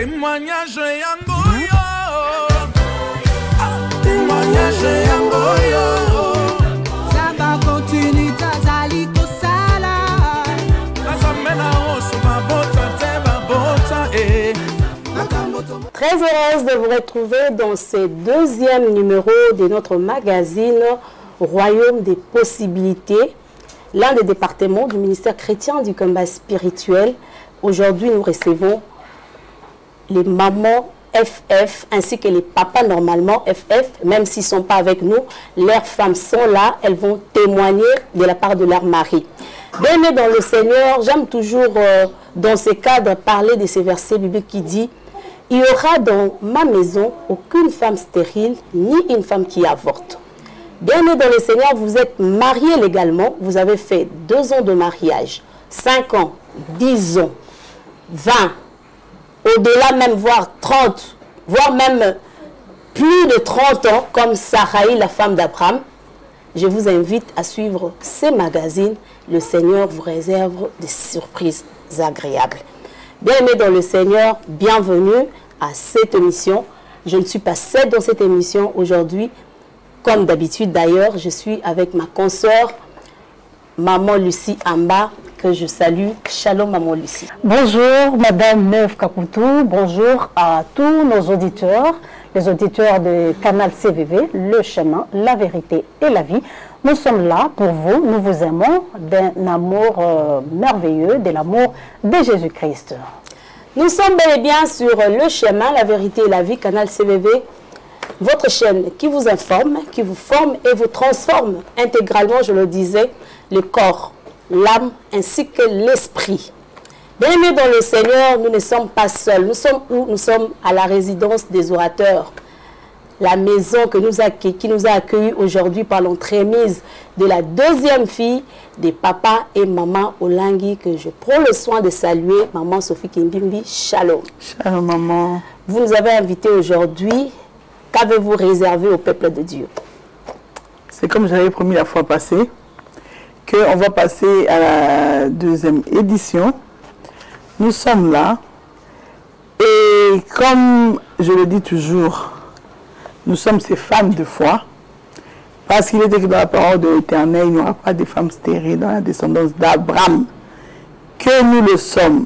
Témoignage yangoyo, témoignage yangoyo. Samba continue tazali kosala. Azamena osu babota te babota eh. Très heureuse de vous retrouver dans ce deuxième numéro de notre magazine Royaume des possibilités, l'un des départements du ministère chrétien du combat spirituel. Aujourd'hui, nous recevons les mamans FF ainsi que les papas normalement FF, même s'ils ne sont pas avec nous, leurs femmes sont là, elles vont témoigner de la part de leur mari. Bien-aimés dans le Seigneur, j'aime toujours dans ce cadre parler de ces versets bibliques qui dit « Il y aura dans ma maison aucune femme stérile, ni une femme qui avorte. » Bien-aimés dans le Seigneur, vous êtes mariés légalement, vous avez fait 2 ans de mariage, 5 ans, 10 ans, 20, au-delà même, voire 30, voire même plus de 30 ans, comme Sarai, la femme d'Abraham. Je vous invite à suivre ces magazines. Le Seigneur vous réserve des surprises agréables. Bien-aimés dans le Seigneur, bienvenue à cette émission. Je ne suis pas seule dans cette émission aujourd'hui. Comme d'habitude d'ailleurs, je suis avec ma consoeur, Maman Lucie Amba, que je salue. Shalom Maman Lucie. Bonjour Madame Neuve Kaputu, bonjour à tous nos auditeurs, les auditeurs de Canal CVV, Le Chemin, la Vérité et la Vie. Nous sommes là pour vous, nous vous aimons d'un amour merveilleux, de l'amour de Jésus-Christ. Nous sommes bel et bien sur Le Chemin, la Vérité et la Vie, Canal CVV, votre chaîne qui vous informe, qui vous forme et vous transforme intégralement, je le disais, le corps, l'âme ainsi que l'esprit. Bien-aimés dans le Seigneur, nous ne sommes pas seuls. Nous sommes où? Nous sommes à la résidence des orateurs. La maison qui nous a accueillis aujourd'hui par l'entremise de la 2e fille des papas et maman Olangui, que je prends le soin de saluer, maman Sophie Kimbimbi. Shalom. Shalom maman. Vous nous avez invités aujourd'hui. Qu'avez-vous réservé au peuple de Dieu? C'est comme j'avais promis la fois passée, qu'on va passer à la 2e édition. Nous sommes là. Et comme je le dis toujours, nous sommes ces femmes de foi. Parce qu'il est écrit dans la parole de l'Éternel, il n'y aura pas de femmes stériles dans la descendance d'Abraham. Que nous le sommes.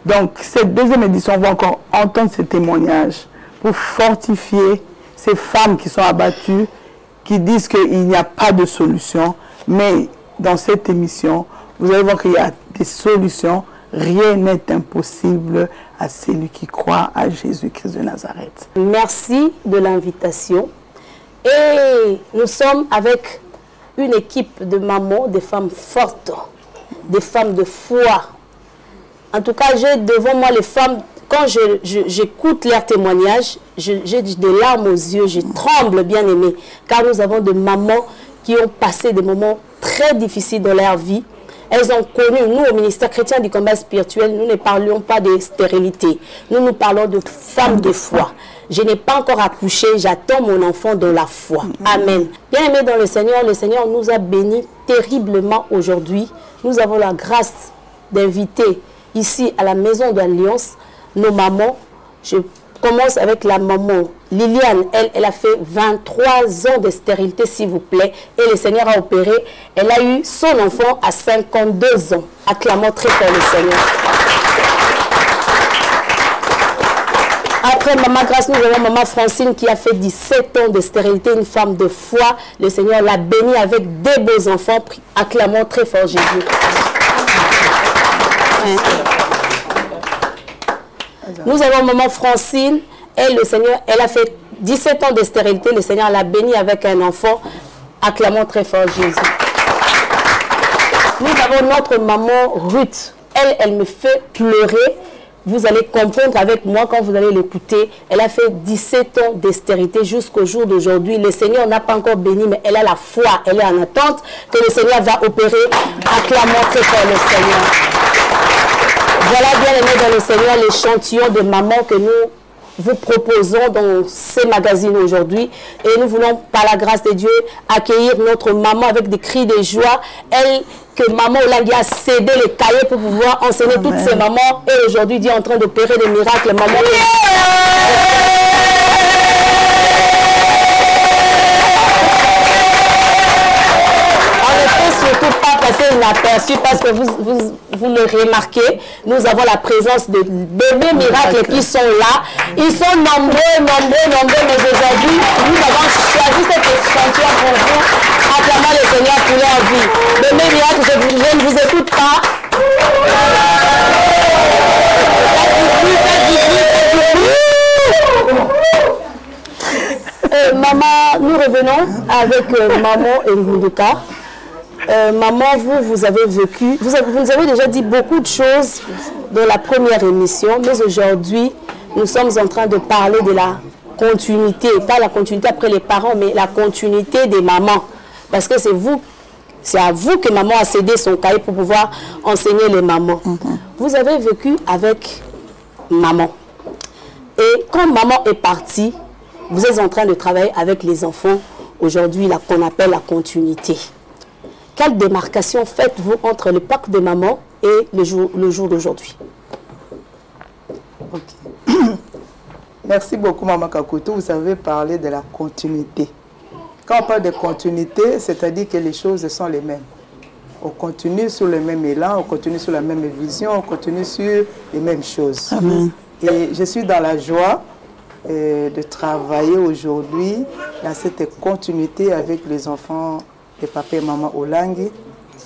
Donc, cette 2e édition, on va encore entendre ces témoignages pour fortifier ces femmes qui sont abattues, qui disent qu'il n'y a pas de solution. Mais dans cette émission, vous allez voir qu'il y a des solutions. Rien n'est impossible à celui qui croit à Jésus-Christ de Nazareth. Merci de l'invitation. Et nous sommes avec une équipe de mamans, des femmes fortes, des femmes de foi. En tout cas, j'ai devant moi les femmes. Quand j'écoute leurs témoignages, j'ai des larmes aux yeux, je tremble, bien aimé, car nous avons des mamans qui ont passé des moments très difficiles dans leur vie. Elles ont connu, nous au ministère chrétien du combat spirituel, nous ne parlions pas de stérilité, nous parlons de femmes de foi. Je n'ai pas encore accouché, j'attends mon enfant dans la foi. Amen. Bien aimé dans le Seigneur nous a bénis terriblement aujourd'hui. Nous avons la grâce d'inviter ici à la Maison d'Alliance nos mamans. Je commence avec la maman Liliane. Elle a fait 23 ans de stérilité, s'il vous plaît. Et le Seigneur a opéré. Elle a eu son enfant à 52 ans. Acclamons très fort le Seigneur. Après Maman Grâce, nous avons Maman Francine qui a fait 17 ans de stérilité, une femme de foi. Le Seigneur l'a bénie avec des beaux enfants. Acclamons très fort Jésus. Nous avons Maman Francine, elle a fait 17 ans de stérilité, le Seigneur l'a bénie avec un enfant. Acclamons très fort Jésus. Nous avons notre maman Ruth, elle me fait pleurer. Vous allez comprendre avec moi quand vous allez l'écouter. Elle a fait 17 ans de stérilité jusqu'au jour d'aujourd'hui. Le Seigneur n'a pas encore béni, mais elle a la foi, elle est en attente que le Seigneur va opérer. Acclamons très fort le Seigneur. Voilà, bien aimé dans le Seigneur, l'échantillon de mamans que nous vous proposons dans ces magazines aujourd'hui. Et nous voulons, par la grâce de Dieu, accueillir notre maman avec des cris de joie. Elle, que maman Olangi a cédé les cahiers pour pouvoir enseigner toutes ces mamans. Et aujourd'hui, Dieu est en train d'opérer des miracles. Maman. Surtout pas passer inaperçu parce que vous le remarquez, nous avons la présence de bébés miracles qui sont là. Ils sont nombreux, mais aujourd'hui, nous avons choisi cette échantillon pour vous, acclamant le Seigneur pour leur vie. Bébés miracles, je ne vous écoute pas. Maman, nous revenons avec maman Ngunduka. Maman, vous avez vécu, vous nous avez déjà dit beaucoup de choses dans la première émission, mais aujourd'hui, nous sommes en train de parler de la continuité, pas la continuité après les parents, mais la continuité des mamans. Parce que c'est à vous que maman a cédé son cahier pour pouvoir enseigner les mamans. Vous avez vécu avec maman. Et quand maman est partie, vous êtes en train de travailler avec les enfants, aujourd'hui, qu'on appelle la continuité. Quelle démarcation faites-vous entre l'époque de maman et le jour d'aujourd'hui? Merci beaucoup, Maman Kakutu. Vous avez parlé de la continuité. Quand on parle de continuité, c'est-à-dire que les choses sont les mêmes. On continue sur le même élan, on continue sur la même vision, on continue sur les mêmes choses. Amen. Et je suis dans la joie de travailler aujourd'hui dans cette continuité avec les enfants de papa et maman Olangi,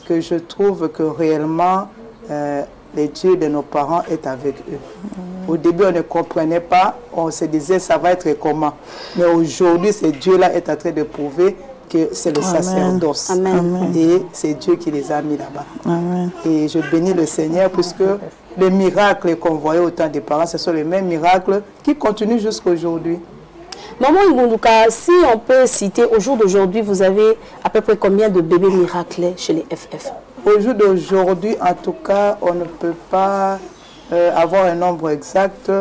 que je trouve que réellement le Dieu de nos parents est avec eux. Au début, on ne comprenait pas, on se disait ça va être comment. Mais aujourd'hui, ce Dieu-là est en train de prouver que c'est le sacerdoce. Amen. Et c'est Dieu qui les a mis là-bas. Et je bénis le Seigneur puisque les miracles qu'on voyait au temps des parents, ce sont les mêmes miracles qui continuent jusqu'à aujourd'hui. Maman Ngunduka, si on peut citer, au jour d'aujourd'hui, vous avez à peu près combien de bébés miracles chez les FF? Au jour d'aujourd'hui, en tout cas, on ne peut pas avoir un nombre exact.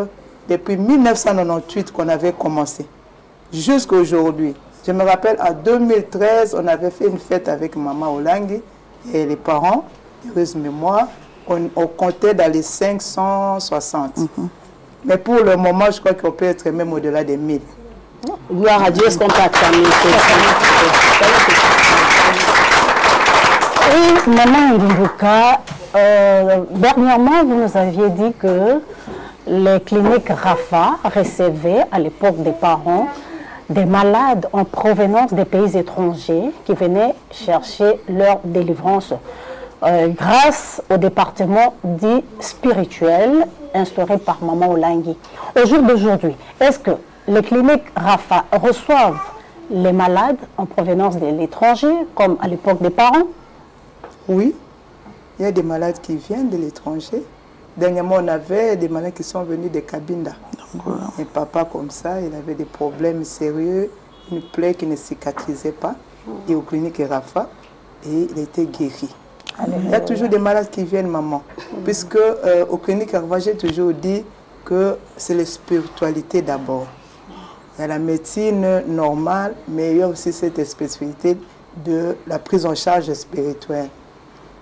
Depuis 1998 qu'on avait commencé, jusqu'à aujourd'hui. Je me rappelle, en 2013, on avait fait une fête avec maman Olangi et les parents, heureuse mémoire, on comptait dans les 560. Mais pour le moment, je crois qu'on peut être même au-delà des 1000. Gloire à Dieu, est-ce qu'on peut acclamer? Et Maman Ngunduka, dernièrement, vous nous aviez dit que les cliniques Rafa recevaient à l'époque des parents des malades en provenance des pays étrangers qui venaient chercher leur délivrance grâce au département dit spirituel instauré par Maman Olangi. Au jour d'aujourd'hui, est-ce que les cliniques Rafa reçoivent les malades en provenance de l'étranger, comme à l'époque des parents? Oui, il y a des malades qui viennent de l'étranger. Dernièrement, on avait des malades qui sont venus de Cabinda. Voilà. Un papa comme ça, il avait des problèmes sérieux, une plaie qui ne cicatrisait pas, et au clinique Rafa, et il était guéri. Il y a toujours des malades qui viennent, maman, puisque au clinique Rafa, j'ai toujours dit que c'est la spiritualité d'abord. Il y a la médecine normale, mais il y a aussi cette spécificité de la prise en charge spirituelle.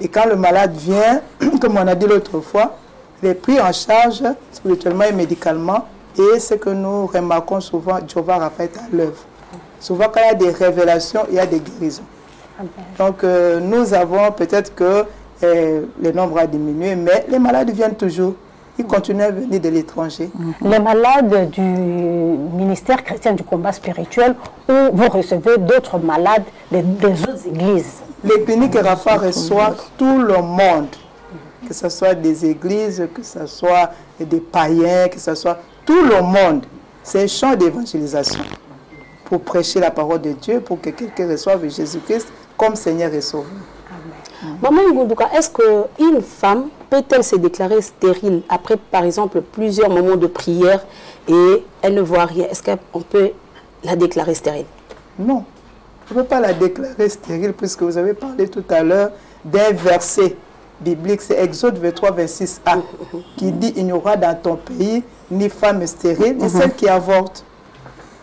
Et quand le malade vient, comme on a dit l'autre fois, il est pris en charge spirituellement et médicalement. Et ce que nous remarquons souvent, Jéhovah Rapha est à l'œuvre. Souvent, quand il y a des révélations, il y a des guérisons. Donc, nous avons peut-être que le nombre a diminué, mais les malades viennent toujours. Ils continuent à venir de l'étranger. Les malades du ministère chrétien du combat spirituel, où vous recevez d'autres malades des autres églises? Les cliniques Rafa reçoivent tout le monde, que ce soit des églises, que ce soit des païens, que ce soit tout le monde. C'est un champ d'évangélisation pour prêcher la parole de Dieu, pour que quelqu'un reçoive Jésus-Christ comme Seigneur et Sauveur. Maman Ngunduka, est-ce qu'une femme peut-elle se déclarer stérile après, par exemple, plusieurs moments de prière et elle ne voit rien? Est-ce qu'on peut la déclarer stérile? Non, on ne peut pas la déclarer stérile puisque vous avez parlé tout à l'heure d'un verset biblique, c'est Exode 23, 26a, qui dit il n'y aura dans ton pays ni femme stérile, ni celle qui avorte.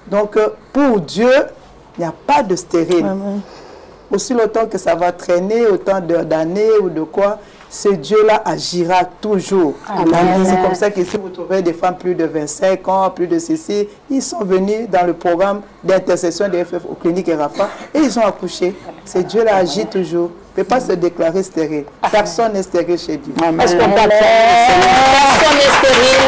Donc, pour Dieu, il n'y a pas de stérile. Aussi longtemps que ça va traîner, autant d'années ou de quoi, ce Dieu-là agira toujours. C'est comme ça que si vous trouvez des femmes plus de 25 ans, plus de ceci, ils sont venus dans le programme d'intercession des FF aux cliniques et Rafa et ils ont accouché. Ce Dieu-là agit toujours. Il ne peut pas se déclarer stérile. Personne n'est stérile chez Dieu. Est-ce qu'on peut personne n'est stérile.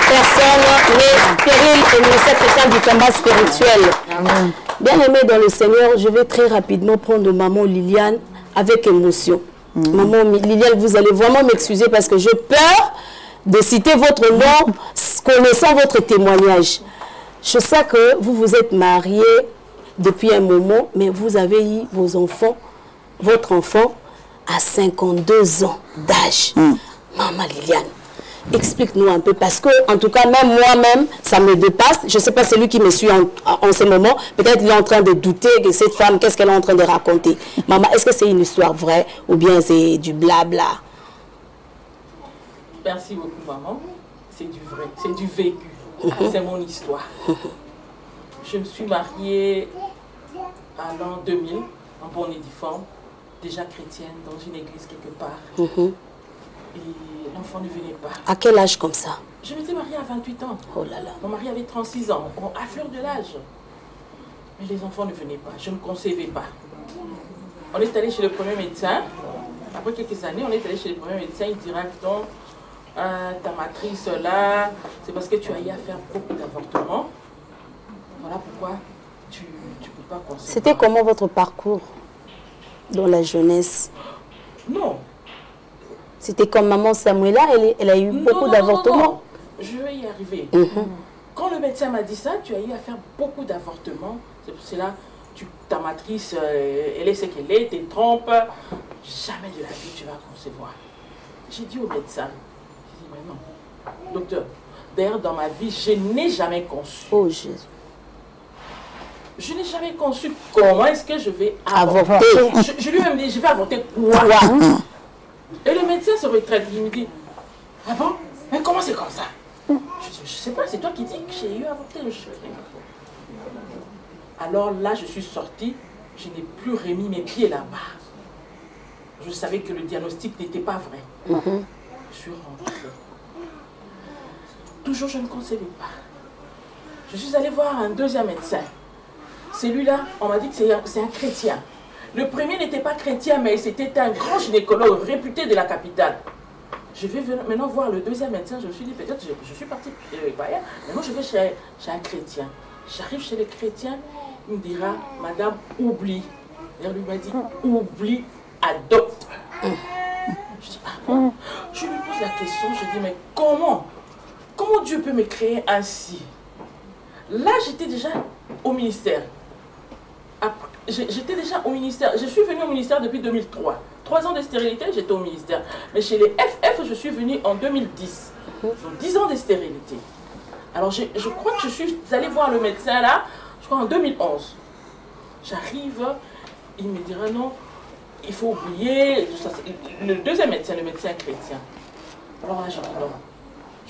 Personne n'est stérile au ministère chrétien du combat spirituel. Bien-aimé dans le Seigneur, je vais très rapidement prendre maman Liliane avec émotion. Maman Liliane, vous allez vraiment m'excuser parce que j'ai peur de citer votre nom, connaissant votre témoignage. Je sais que vous vous êtes mariée depuis un moment, mais vous avez eu vos enfants, votre enfant, à 52 ans d'âge. Maman Liliane, explique-nous un peu, parce que, en tout cas, même moi-même, ça me dépasse. Je ne sais pas celui qui me suit en ce moment, peut-être il est en train de douter de cette femme, qu'est-ce qu'elle est en train de raconter. Maman, est-ce que c'est une histoire vraie ou bien c'est du blabla? Merci beaucoup, maman. C'est du vrai, c'est du vécu. C'est mon histoire. Je me suis mariée à l'an 2000, en bonne et due forme, déjà chrétienne, dans une église quelque part. Et l'enfant ne venait pas. À quel âge comme ça? Je m'étais mariée à 28 ans. Oh là là. Mon mari avait 36 ans, à fleur de l'âge. Mais les enfants ne venaient pas, je ne concevais pas. On est allé chez le premier médecin. Après quelques années, on est allé chez le premier médecin. Il dira que ta matrice là, c'est parce que tu as eu à faire beaucoup d'avortements. Voilà pourquoi tu ne peux pas concevoir. C'était comment votre parcours dans la jeunesse? Non. C'était comme maman Samuela, elle a eu beaucoup d'avortements. Je vais y arriver. Quand le médecin m'a dit ça, tu as eu à faire beaucoup d'avortements. C'est pour cela ta matrice, elle est ce qu'elle est, t'es trompes. Jamais de la vie tu vas concevoir. J'ai dit au médecin, j'ai dit, mais non, docteur, d'ailleurs dans ma vie, je n'ai jamais conçu. Oh Jésus. Je n'ai jamais conçu comment est-ce que je vais avorter. Je lui ai dit, je vais avorter quoi? Et le médecin se retraite, il me dit, ah bon? Mais comment c'est comme ça? Je dis, je sais pas, c'est toi qui dis que j'ai eu à avorter. Alors là, je suis sortie, je n'ai plus remis mes pieds là-bas. Je savais que le diagnostic n'était pas vrai. Je suis rentrée. Toujours, je ne concevais pas. Je suis allée voir un deuxième médecin. Celui-là, on m'a dit que c'est un chrétien. Le premier n'était pas chrétien, mais c'était un grand gynécologue réputé de la capitale. Je vais maintenant voir le deuxième médecin. Je me suis dit, peut-être je suis partie chez les païens. Maintenant, je vais chez un chrétien. J'arrive chez le chrétien, il me dira, madame, oublie. Il lui m'a dit, oublie, adopte. Je dis, ah bon? Je lui pose la question, je dis, mais comment Dieu peut me créer ainsi? Là, j'étais déjà au ministère. J'étais déjà au ministère. Je suis venue au ministère depuis 2003. 3 ans de stérilité, j'étais au ministère. Mais chez les FF, je suis venue en 2010. Donc 10 ans de stérilité. Alors je crois que je suis allée voir le médecin là, je crois en 2011. J'arrive, il me dira non, il faut oublier. Tout ça. Le deuxième médecin, le médecin chrétien. Alors là, je dis non.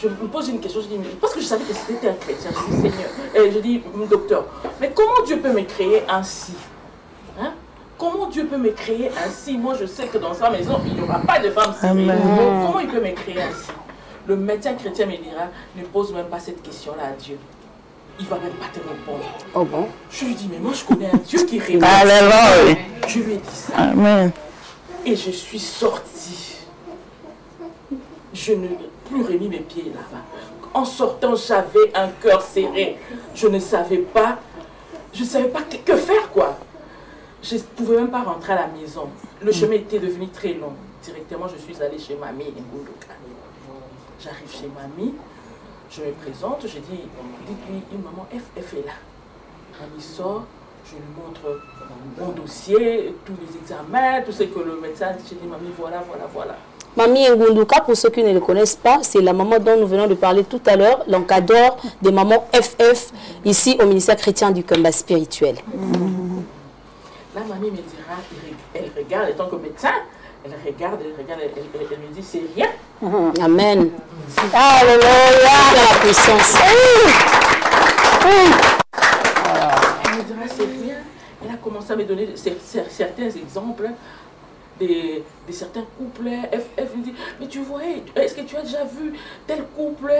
Je me pose une question, je dis, mais parce que je savais que c'était un chrétien, je dis Seigneur, et je dis docteur, mais comment Dieu peut me créer ainsi? Hein? Comment Dieu peut me créer ainsi? Moi je sais que dans sa maison, il n'y aura pas de femme stérile. Comment il peut me créer ainsi? Le médecin chrétien me dira, ne pose même pas cette question-là à Dieu. Il ne va même pas te répondre. Oh bon? Je lui dis, mais moi je connais un Dieu qui répond. Alléluia. Je lui ai dit ça. Amen. Et je suis sortie. Je ne plus remis mes pieds là-bas. En sortant, j'avais un cœur serré. Je ne savais pas que faire, quoi. Je ne pouvais même pas rentrer à la maison. Le chemin était devenu très long. Directement, je suis allée chez mamie Ngunduka. J'arrive chez mamie, je me présente, je dis, dites-lui, une maman FF est là. Mamie sort, je lui montre mon dossier, tous les examens, tout ce que le médecin dit. Je dis, mamie, voilà. Mamie Ngunduka, pour ceux qui ne le connaissent pas, c'est la maman dont nous venons de parler tout à l'heure, l'encadreur des mamans FF, ici au ministère chrétien du combat spirituel. Là, mamie mamie me dira, elle regarde, étant que médecin, elle regarde, elle me dit, c'est rien. Amen. Alléluia. La puissance. Elle me dira, c'est rien. Elle a commencé à me donner certains exemples de certains couples. Elle me dit, mais tu vois, est-ce que tu as déjà vu tel couple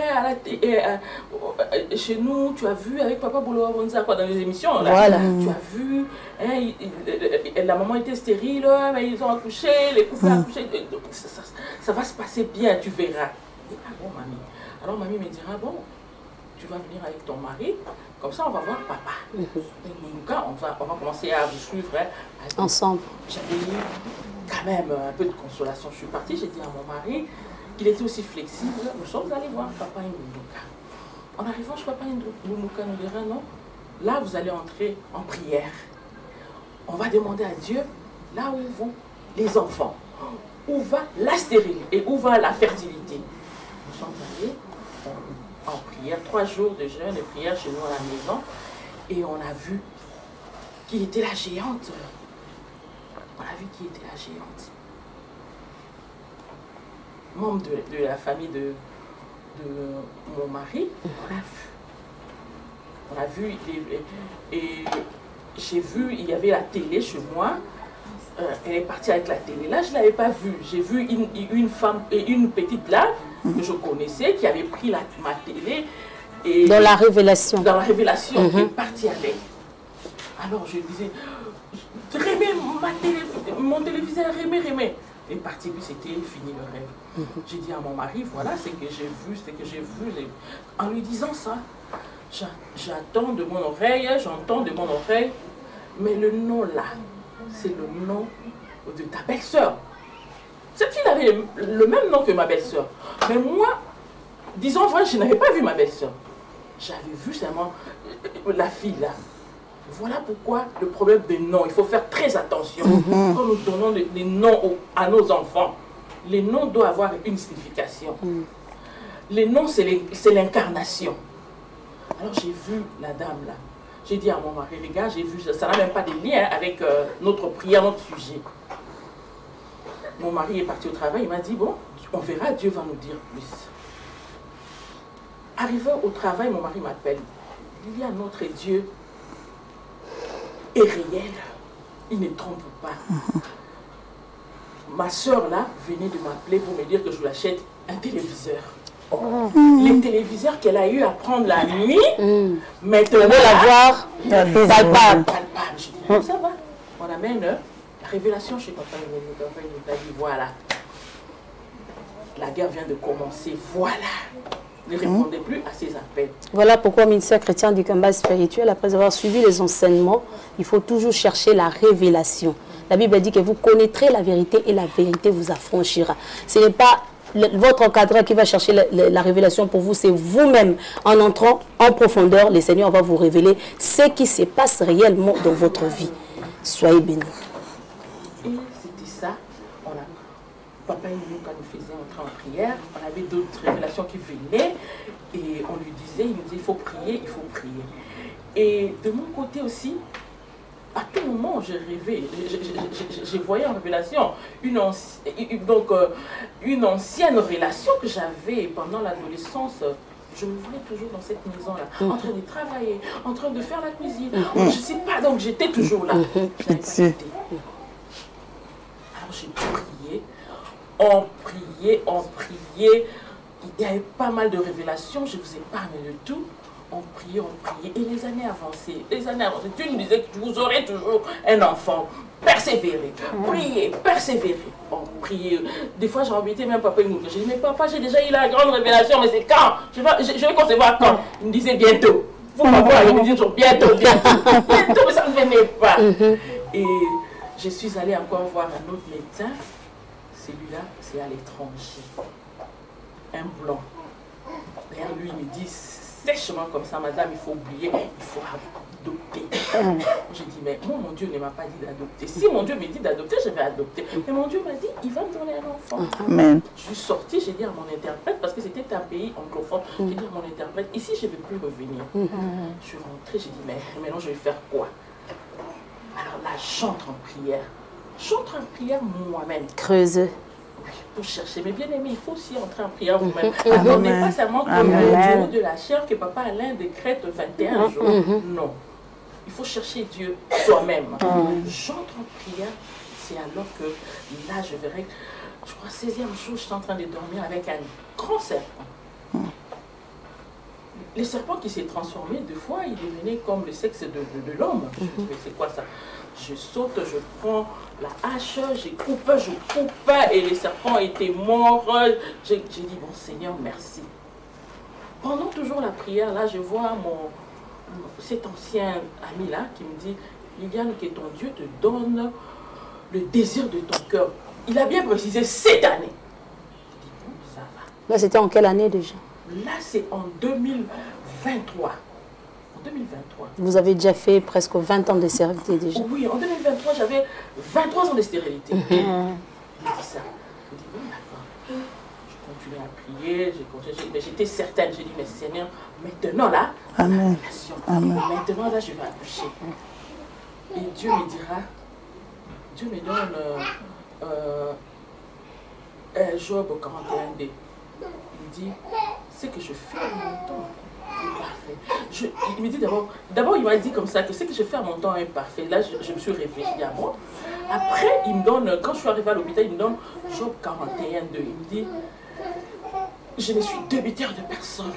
chez nous, tu as vu avec Papa Bouloa Bonza, quoi, dans les émissions là. Voilà. Tu as vu, hein, la maman était stérile, mais ils ont accouché, les couples ont accouché. Ça va se passer bien, tu verras. Et, ah bon, mamie. Alors mamie me dira, bon, tu vas venir avec ton mari, comme ça on va voir papa. Et nous, on va commencer à vous suivre, hein, ensemble. J'avais eu quand même un peu de consolation. Je suis partie, j'ai dit à mon mari qu'il était aussi flexible. Nous sommes allés voir Papa Indouka. En arrivant chez Papa Indouka, nous dira non, là vous allez entrer en prière. On va demander à Dieu là où vont les enfants, où va la stérilité et où va la fertilité. Nous sommes allés en prière, 3 jours de jeûne et prière chez nous à la maison, et on a vu qui était la géante. On a vu qui était la géante. Membre de la famille de mon mari, on a vu, et j'ai vu, il y avait la télé chez moi. Elle est partie avec la télé. Là, je ne l'avais pas vue. J'ai vu une femme, une petite là, que je connaissais, qui avait pris ma télé. Et dans la révélation. Dans la révélation, qui est partie avec. Alors, je disais, Rémé, mon téléviseur, Rémé. Elle est partie, puis c'était fini le rêve. J'ai dit à mon mari, voilà ce que j'ai vu. En lui disant ça, j'entends de mon oreille, mais le nom là, c'est le nom de ta belle-sœur. Cette fille avait le même nom que ma belle-sœur. Mais moi, disons vrai, je n'avais pas vu ma belle-sœur. J'avais vu seulement la fille là. Voilà pourquoi le problème des noms, il faut faire très attention. Quand nous donnons des noms à nos enfants, les noms doivent avoir une signification. Les noms, c'est l'incarnation. Alors j'ai vu la dame là. J'ai dit à mon mari, regarde, j'ai vu, ça n'a même pas de lien avec notre prière, notre sujet. Mon mari est parti au travail, il m'a dit, bon, on verra, Dieu va nous dire plus. Arrivé au travail, mon mari m'appelle. Il y a notre Dieu est réel, il ne trompe pas. Ma soeur là venait de m'appeler pour me dire que je lui achète un téléviseur. Les téléviseurs qu'elle a eu à prendre la nuit, maintenant la voir palpable. Je dis, ça va. On amène la révélation chez Papa. Il a dit, voilà, la guerre vient de commencer, voilà. Ne répondait plus à ses appels. Voilà pourquoi le ministère chrétien du combat spirituel, après avoir suivi les enseignements, il faut toujours chercher la révélation. La Bible dit que vous connaîtrez la vérité et la vérité vous affranchira. Ce n'est pas votre encadreur qui va chercher la révélation pour vous, c'est vous-même. En entrant en profondeur, le Seigneur va vous révéler ce qui se passe réellement dans votre vie. Soyez bénis. Et c'était ça. Papa nous, quand nous faisait entrer en prière, on avait d'autres révélations qui venaient et on lui disait, il nous disait, il faut prier, il faut prier. Et de mon côté aussi, à tout moment, je rêvais, je voyais en révélation une ancienne relation que j'avais pendant l'adolescence. Je me voyais toujours dans cette maison-là, en train de travailler, en train de faire la cuisine. Je ne sais pas, donc j'étais toujours là. Je n'avais pas quitté. Alors j'ai prié. On priait, il y avait pas mal de révélations, je vous épargne de tout. On priait, et les années avançaient, Dieu nous disait que vous aurez toujours un enfant, persévérez, priez, persévérez. On priait, des fois j'ai embêté même papa, j'ai dit, mais papa, j'ai déjà eu la grande révélation, mais c'est quand? Je vais concevoir quand? Il me disait bientôt. Vous m'avez il me dit toujours bientôt, mais ça ne venait pas. Et je suis allée encore voir un autre médecin. Celui-là, c'est à l'étranger. Un blanc. D'ailleurs, lui, il me dit sèchement comme ça, madame, il faut oublier, il faut adopter. J'ai dit, mais moi, mon Dieu ne m'a pas dit d'adopter. Si mon Dieu me dit d'adopter, je vais adopter. Mais mon Dieu m'a dit, il va me donner un enfant. Amen. Je suis sortie, j'ai dit à mon interprète, parce que c'était un pays anglophone, j'ai dit à mon interprète, ici, je ne vais plus revenir. Je suis rentrée, j'ai dit, mais maintenant, je vais faire quoi? Alors là, j'entre en prière. J'entre en prière moi-même. Creuseux. Pour chercher. Mais bien aimé, il faut aussi entrer en prière vous-même. On n'est pas seulement comme le duo de la chair que Papa Alain décrète 21 jours. Non. Il faut chercher Dieu soi-même. J'entre en prière, c'est alors que là, je verrai, je crois, 16e jour, je suis en train de dormir avec un grand serpent. Le serpent qui s'est transformé, deux fois, il devenait comme le sexe de l'homme. Je me dis, mais c'est quoi ça? Je saute, je prends la hache, je coupe, et le serpent était mort. J'ai dit, bon Seigneur, merci. Pendant toujours la prière, là, je vois cet ancien ami-là qui me dit, Liliane, que ton Dieu te donne le désir de ton cœur. Il a bien précisé cette année. Je dis, bon, ça va. Là, c'était en quelle année déjà? Là, c'est en 2023. En 2023. Vous avez déjà fait presque 20 ans de stérilité déjà. Oui, en 2023, j'avais 23 ans de stérilité. Il me dit ça. Je dis, bon, d'accord. Je continuais à prier, mais j'étais certaine. J'ai dit, mais Seigneur, maintenant là, Amen. Maintenant là, je vais accoucher. Et Dieu me dira, Dieu me donne Job 41b. Il me dit, ce que je fais à mon temps est parfait. Il me dit d'abord il m'a dit comme ça, que ce que je fais à mon temps est parfait. Là, je me suis réfléchi à moi. Après, il me donne, quand je suis arrivée à l'hôpital, il me donne Job 41.2. Il me dit, je ne suis débiteur de personne.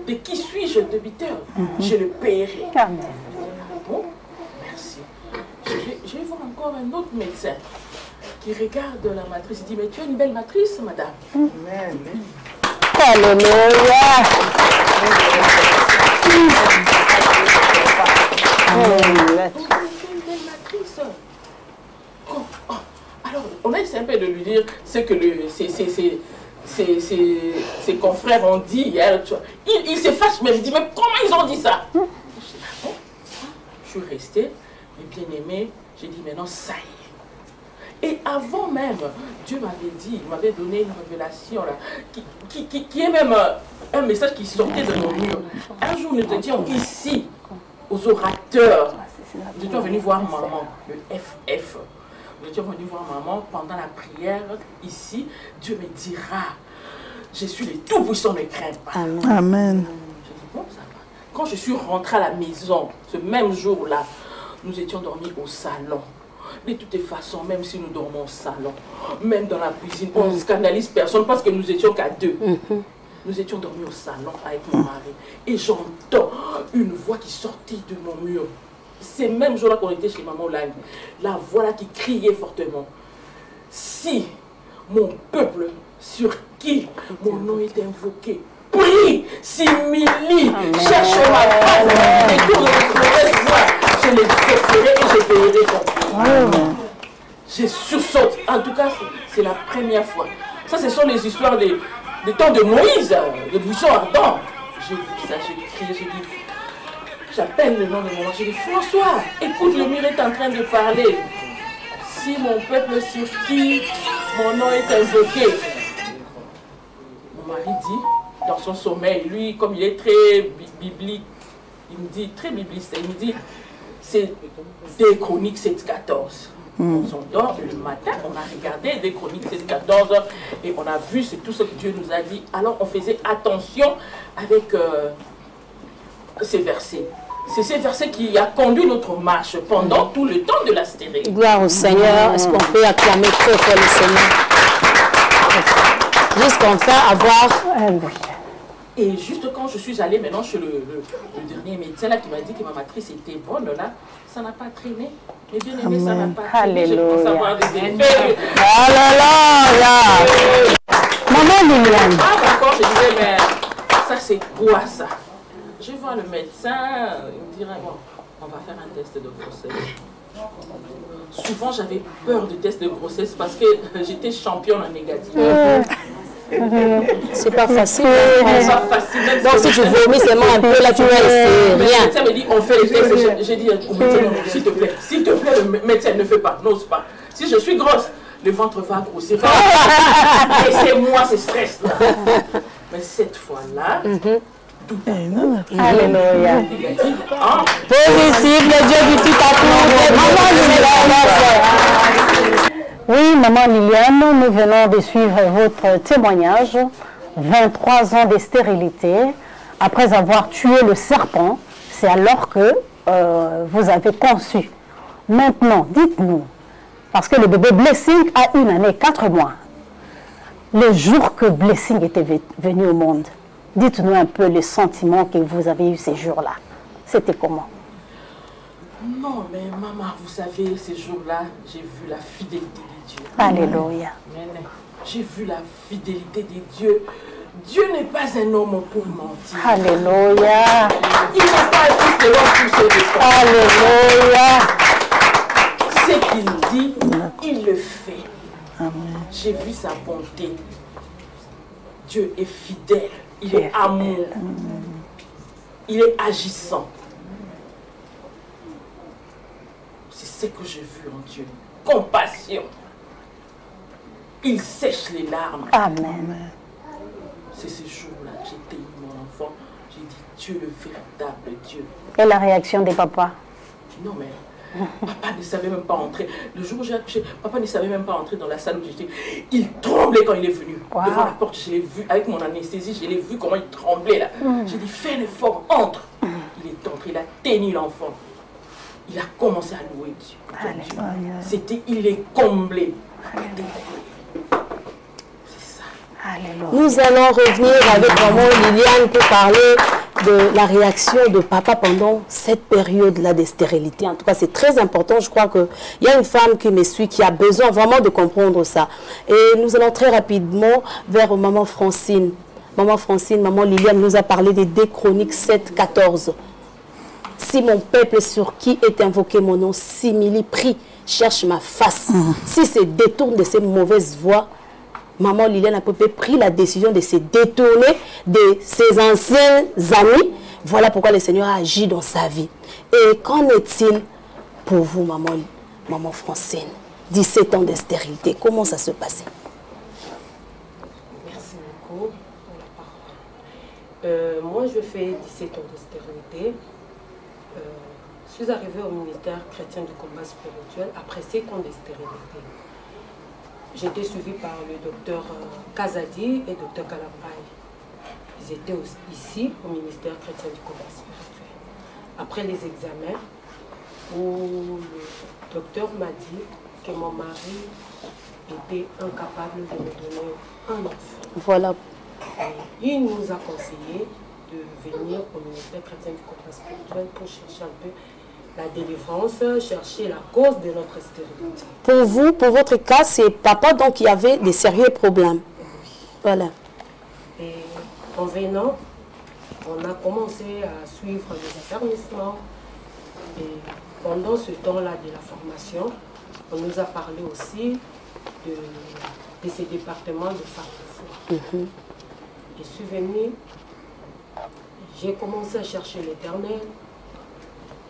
De qui suis-je débiteur? Je le paierai. Bon, merci. Je vais voir encore un autre médecin qui regarde la matrice. Il dit, mais tu as une belle matrice, madame. Amen. Alléluia. Alors, on a essayé un peu de lui dire ce que ses confrères ont dit hier. Il se fâche, mais je dis, mais comment ils ont dit ça? Je suis restée, mais bien aimé, j'ai dit, maintenant ça y est. Et avant même, Dieu m'avait dit, il m'avait donné une révélation là, qui est même un message qui sortait de nos murs. Un jour, nous étions ici, aux orateurs. Nous étions venus voir maman, le FF. Nous étions venus voir maman pendant la prière, ici. Dieu me dira, je suis le Tout-Puissant, ne crains pas. Amen. J'ai dit, bon, ça va. Quand je suis rentrée à la maison, ce même jour-là, nous étions dormis au salon. De toutes façons, même si nous dormons au salon, même dans la cuisine, on ne scandalise personne parce que nous étions qu'à deux. Nous étions dormis au salon avec mon mari. Et j'entends une voix qui sortait de mon mur. C'est même jour-là qu'on était chez Maman Lang. La voix là qui criait fortement. Si mon peuple sur qui mon nom est invoqué, prie, s'humilie, cherche ma face, et tourne de mauvaise voix, je les exaucerai et je paierai ton. Je sursaute. En tout cas, c'est la première fois. Ça, ce sont les histoires des temps de Moïse, de buisson ardent. J'ai vu ça, j'ai crié, j'ai dit, j'appelle le nom de mon mari, j'ai dit, François, écoute, le mur est en train de parler. Si mon peuple sur qui mon nom est invoqué. Mon mari dit, dans son sommeil, lui, comme il est très biblique, il me dit, très bibliste, il me dit, c'est des Chroniques 7-14. On s'endort et le matin, on a regardé des Chroniques 7-14 et on a vu, c'est tout ce que Dieu nous a dit. Alors on faisait attention avec ces versets. C'est ces versets qui a conduit notre marche pendant tout le temps de la stérilité. Gloire au Seigneur. Est-ce qu'on peut acclamer très fort le Seigneur? Juste comme ça, avoir... Et juste quand je suis allée maintenant chez le dernier médecin là, qui m'a dit que ma matrice était bonne, là, ça n'a pas traîné. Mais bien aimé, ça n'a pas traîné. Je commence à avoir des effets. Alléluia. Maman Liliane. Ah d'accord, je disais, mais ça c'est quoi ça? Je vais voir le médecin, il me dirait, bon, on va faire un test de grossesse. Souvent j'avais peur du test de grossesse parce que j'étais championne en négatif. C'est pas facile. C'est pas facile. Donc si tu vomis seulement un peu, là tu vas essayer. Le Rien. médecin me dit, on fait les tests. J'ai dit au médecin, non, s'il te plaît, le médecin ne fait pas, n'ose pas. Si je suis grosse, le ventre va grossir. Et c'est moi, c'est stress là. Mais cette fois-là, Alléluia. Positif, le Dieu du tout à tout. Oui, maman Liliane, nous venons de suivre votre témoignage. 23 ans de stérilité. Après avoir tué le serpent, c'est alors que vous avez conçu. Maintenant, dites-nous, parce que le bébé Blessing a 1 année, 4 mois, le jour que Blessing était venu au monde, dites-nous un peu les sentiments que vous avez eu ces jours-là. C'était comment? Non, mais maman, vous savez, ces jours-là, j'ai vu la fidélité de Dieu. Alléluia. J'ai vu la fidélité de Dieu. Dieu n'est pas un homme pour mentir. Alléluia. Il n'est pas un fils de l'homme pour se défendre. Alléluia. Ce qu'il dit, il le fait. J'ai vu sa bonté. Dieu est fidèle. Il est amour. Il est agissant. C'est ce que j'ai vu en Dieu. Compassion. Il sèche les larmes. Amen. C'est ce jour-là que j'ai ému mon enfant. J'ai dit Dieu, le véritable Dieu. Et la réaction des papas? Non mais, papa ne savait même pas entrer. Le jour où j'ai accouché, papa ne savait même pas entrer dans la salle où j'étais. Il tremblait quand il est venu. Wow. Devant la porte, je l'ai vu, avec mon anesthésie, je l'ai vu comment il tremblait là. J'ai dit, fais l'effort, entre. Il est entré, il a tenu l'enfant. Il a commencé à louer Dieu. C'était, il est comblé. Nous allons revenir avec maman Liliane pour parler de la réaction de papa pendant cette période-là de stérilité. En tout cas, c'est très important. Je crois qu'il y a une femme qui me suit, qui a besoin vraiment de comprendre ça. Et nous allons très rapidement vers maman Francine. Maman Francine, maman Liliane nous a parlé des 2 Chroniques 7, 14. Si mon peuple sur qui est invoqué mon nom, simili prie, cherche ma face. Si se détourne de ces mauvaises voies, maman Liliane a pris la décision de se détourner de ses anciens amis. Voilà pourquoi le Seigneur a agi dans sa vie. Et qu'en est-il pour vous, maman Francine? 17 ans de stérilité, comment ça se passait? Merci beaucoup pour la parole. Moi, je fais 17 ans de stérilité. Je suis arrivée au ministère chrétien du combat spirituel après 7 ans de stérilité. J'ai été suivie par le docteur Kazadi et le docteur Kalambay. Ils étaient ici au ministère chrétien du combat spirituel. Après les examens, où le docteur m'a dit que mon mari était incapable de me donner un enfant. Voilà. Et il nous a conseillé de venir au ministère chrétien du combat spirituel pour chercher un peu la délivrance, chercher la cause de notre stérilité. Pour vous, pour votre cas, c'est papa donc qui avait des sérieux problèmes. Voilà. Et en venant, on a commencé à suivre les affermissements. Et pendant ce temps-là de la formation, on nous a parlé aussi de ces départements de femmes de foi. Je suis venue, j'ai commencé à chercher l'Éternel.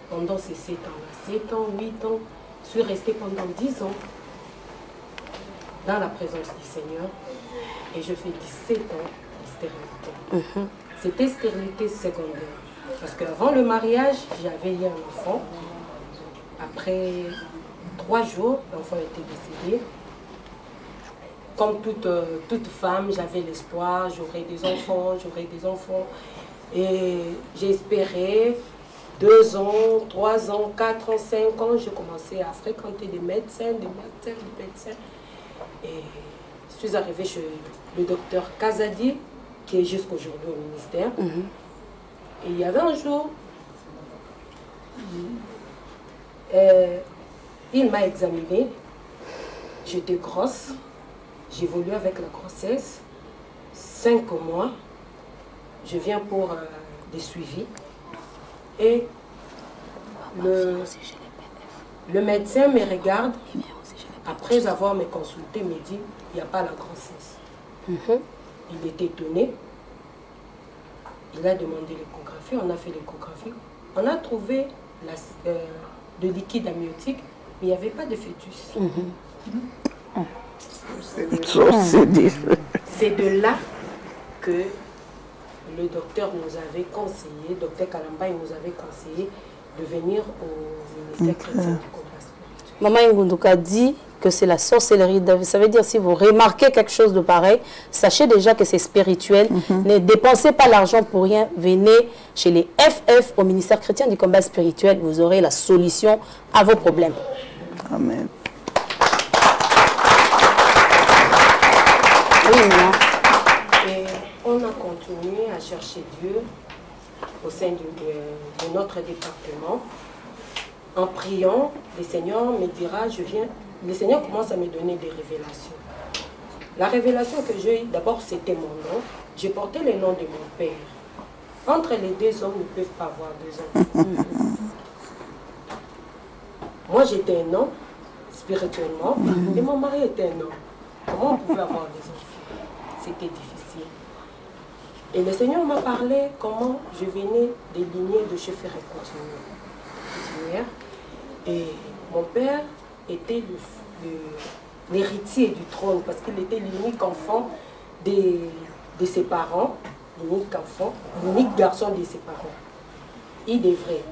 Pendant ces 7 ans-là, 7 ans, 8 ans, je suis restée pendant 10 ans dans la présence du Seigneur et je fais 17 ans de stérilité. C'était stérilité secondaire parce qu'avant le mariage, j'avais eu un enfant. Après 3 jours, l'enfant était décédé. Comme toute femme, j'avais l'espoir, j'aurais des enfants. Et j'ai espéré 2 ans, 3 ans, 4 ans, 5 ans, j'ai commencé à fréquenter des médecins. Et je suis arrivée chez le docteur Kazadi, qui est jusqu'aujourd'hui au ministère. Et il y avait un jour, il m'a examinée. J'étais grosse, j'évolue avec la grossesse. 5 mois, je viens pour des suivis. Et le médecin me regarde, après avoir me consulté, me dit, il n'y a pas la grossesse. Il était étonné. Il a demandé l'échographie, on a fait l'échographie. On a trouvé de liquide amniotique, mais il n'y avait pas de fœtus. C'est de là que le docteur nous avait conseillé, docteur Kalamba, il nous avait conseillé de venir au ministère chrétien du combat spirituel. Maman Ngunduka dit que c'est la sorcellerie. Ça veut dire, si vous remarquez quelque chose de pareil, sachez déjà que c'est spirituel. Ne dépensez pas l'argent pour rien. Venez chez les FF, au ministère chrétien du combat spirituel. Vous aurez la solution à vos problèmes. Amen. Oui, maman. Et on a continué à chercher Dieu au sein de notre département. En priant, le Seigneur me dira, le Seigneur commence à me donner des révélations. La révélation que j'ai eue, d'abord c'était mon nom. J'ai porté le nom de mon père. Entre les deux hommes, ils ne peuvent pas avoir deux enfants. Moi j'étais un homme, spirituellement, et mon mari était un homme. Comment on pouvait avoir des enfants? C'était difficile. Et le Seigneur m'a parlé comment je venais des lignées de chauffeurs et coutumières. Et mon père était l'héritier du trône parce qu'il était l'unique enfant de ses parents, l'unique garçon de ses parents. Il devrait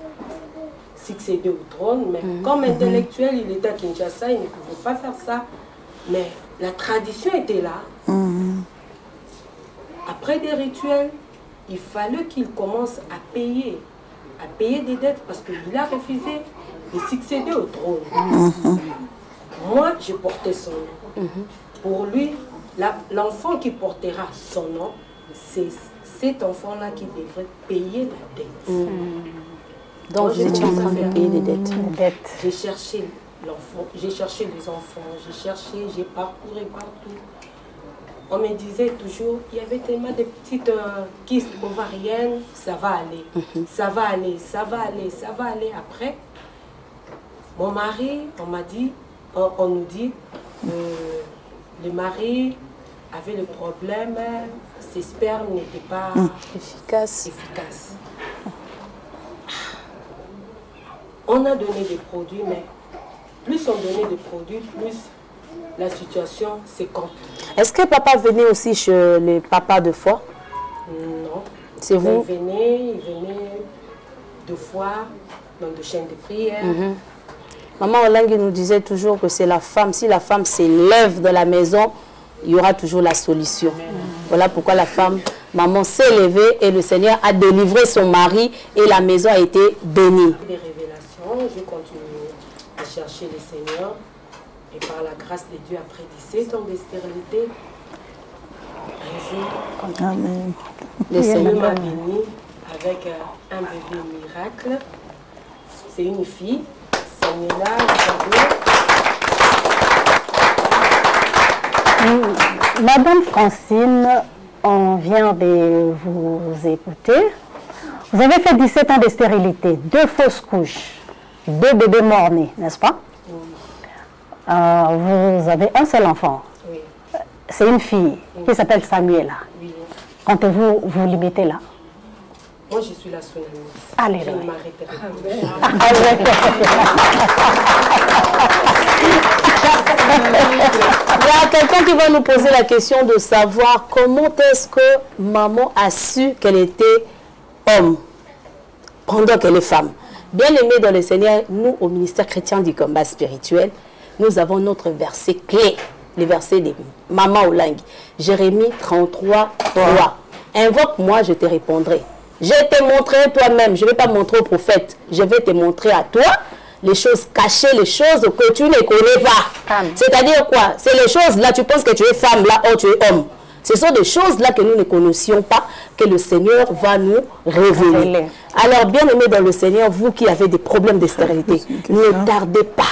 succéder au trône, mais comme intellectuel, il était à Kinshasa, il ne pouvait pas faire ça. Mais la tradition était là. Après des rituels, il fallait qu'il commence à payer des dettes parce qu'il a refusé de succéder au trône. Moi, je portais son nom. Pour lui, l'enfant qui portera son nom, c'est cet enfant-là qui devrait payer la dette. Donc, vous étiez en train de payer des dettes. J'ai cherché l'enfant, j'ai cherché les enfants, j'ai parcouru partout. On me disait toujours, il y avait tellement de petites kystes ovariennes, ça va aller, ça va aller, ça va aller, ça va aller. Après, mon mari, on nous dit, le mari avait le problème, ses spermes n'étaient pas efficaces. On a donné des produits, mais plus on donnait des produits, plus la situation s'est compliquée. Est-ce que papa venait aussi chez les papas de foi? Non. C'est vous? Il venait 2 fois dans de chaînes de prière. Maman Olengi nous disait toujours que c'est la femme. Si la femme s'élève de la maison, il y aura toujours la solution. Voilà pourquoi la femme, maman s'est levée et le Seigneur a délivré son mari et la maison a été bénie. Des révélations, j'ai continué à chercher le Seigneur. Et par la grâce de Dieu, après 17 ans de stérilité, un jour, le Seigneur m'a béni avec un bébé miracle. C'est une fille, Samuela. Madame Francine, on vient de vous écouter. Vous avez fait 17 ans de stérilité, 2 fausses couches, 2 bébés morts-nés, n'est-ce pas? Vous avez un seul enfant. Oui. C'est une fille qui s'appelle Samuela. Oui. Comptez-vous vous limiter là? Moi, je suis la tsunami. Allez, je ne m'arrêterai Il y a quelqu'un qui va nous poser la question de savoir comment est-ce que maman a su qu'elle était homme pendant qu'elle est femme. Bien aimé dans le Seigneur, nous, au ministère chrétien du combat spirituel, nous avons notre verset clé, le verset de Maman Olengi. Jérémie 33, 3. Invoque-moi, je te répondrai. Je te montrerai toi-même. Je ne vais pas montrer au prophète. Je vais te montrer à toi les choses cachées, les choses que tu ne connais pas. C'est-à-dire quoi? C'est les choses là, tu penses que tu es femme, là, oh, tu es homme. Ce sont des choses là que nous ne connaissions pas, que le Seigneur va nous révéler. Alors, bien aimé dans le Seigneur, vous qui avez des problèmes de stérilité, ne tardez pas.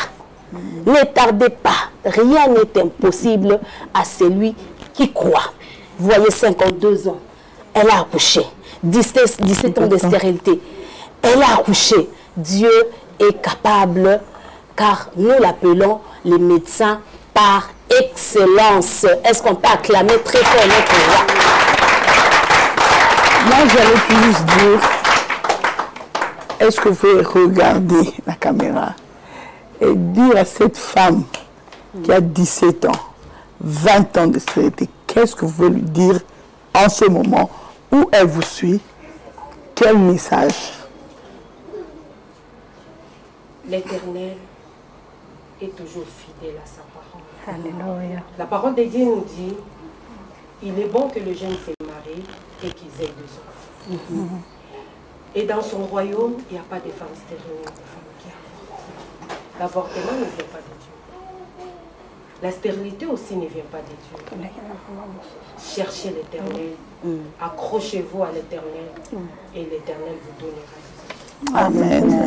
Ne tardez pas. Rien n'est impossible à celui qui croit. Vous voyez, 52 ans. Elle a accouché. 17 ans de stérilité. Elle a accouché. Dieu est capable, car nous l'appelons les médecins par excellence. Est-ce qu'on peut acclamer très fort notre roi? Moi, j'allais juste dire, est-ce que vous pouvez regarder la caméra et dire à cette femme qui a 17 ans, 20 ans de stérilité, qu'est-ce que vous pouvez lui dire en ce moment où elle vous suit, quel message? L'Éternel est toujours fidèle à sa parole. Alléluia. La parole de Dieu nous dit, il est bon que le jeune se marie et qu'ils aient 2 enfants. Et dans son royaume, il n'y a pas de femmes stériles, de femmes qui avortent. L'avortement ne vient pas de Dieu. La stérilité aussi ne vient pas de Dieu. Cherchez l'Éternel, accrochez-vous à l'Éternel et l'Éternel vous donnera. Amen.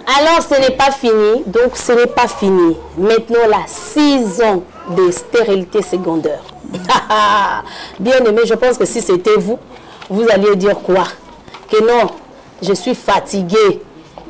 Alors, ce n'est pas fini. Donc, ce n'est pas fini. Maintenant, là, 6 ans de stérilité secondaire. Bien aimé, je pense que si c'était vous, vous alliez dire quoi? Que non, je suis fatiguée.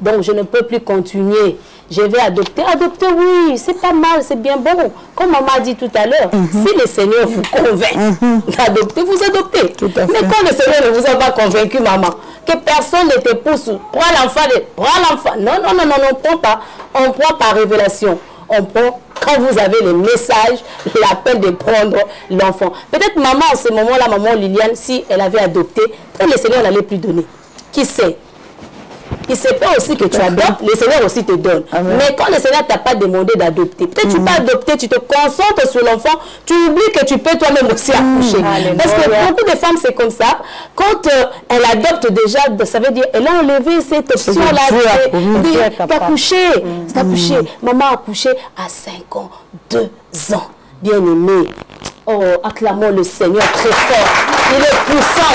Donc, je ne peux plus continuer. Je vais adopter. Adopter, oui, c'est pas mal, c'est bien bon. Comme maman a dit tout à l'heure, si le Seigneur vous convainc d'adopter, vous adoptez. Mais quand le Seigneur ne vous a pas convaincu, maman, que personne ne te pousse, prends l'enfant. Non, on ne prend pas. On prend par révélation. On prend quand vous avez le message, l'appel de prendre l'enfant. Peut-être maman, en ce moment-là, maman Liliane, si elle avait adopté, peut-être le Seigneur n'allait plus donner. Qui sait? Il sait pas aussi que tu adoptes, le Seigneur aussi te donne. Amen. Mais quand le Seigneur t'a pas demandé d'adopter, peut-être tu peux adopter, tu te concentres sur l'enfant, tu oublies que tu peux toi-même aussi accoucher. Parce que beaucoup de femmes, c'est comme ça. Quand elle adopte déjà, ça veut dire, elle a enlevé cette option-là d'accoucher. C'est accoucher. Maman a accouché à 5 ans, 2 ans. Bien aimé. Oh, acclamons le Seigneur très fort. Il est puissant,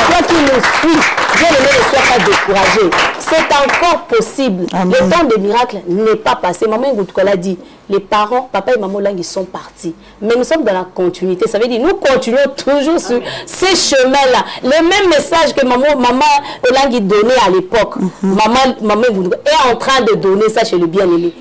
toi qui nous suis, bien aimé, ne sois pas découragé. C'est encore possible. Amen. Le temps des miracles n'est pas passé. Maman Ngoutukola dit, les parents, papa et maman Lang, ils sont partis. Mais nous sommes dans la continuité. Ça veut dire, nous continuons toujours sur ces chemins-là. Le même message que maman Lang donnait à l'époque. Maman Ngoutukola est en train de donner ça chez le bien-aimé.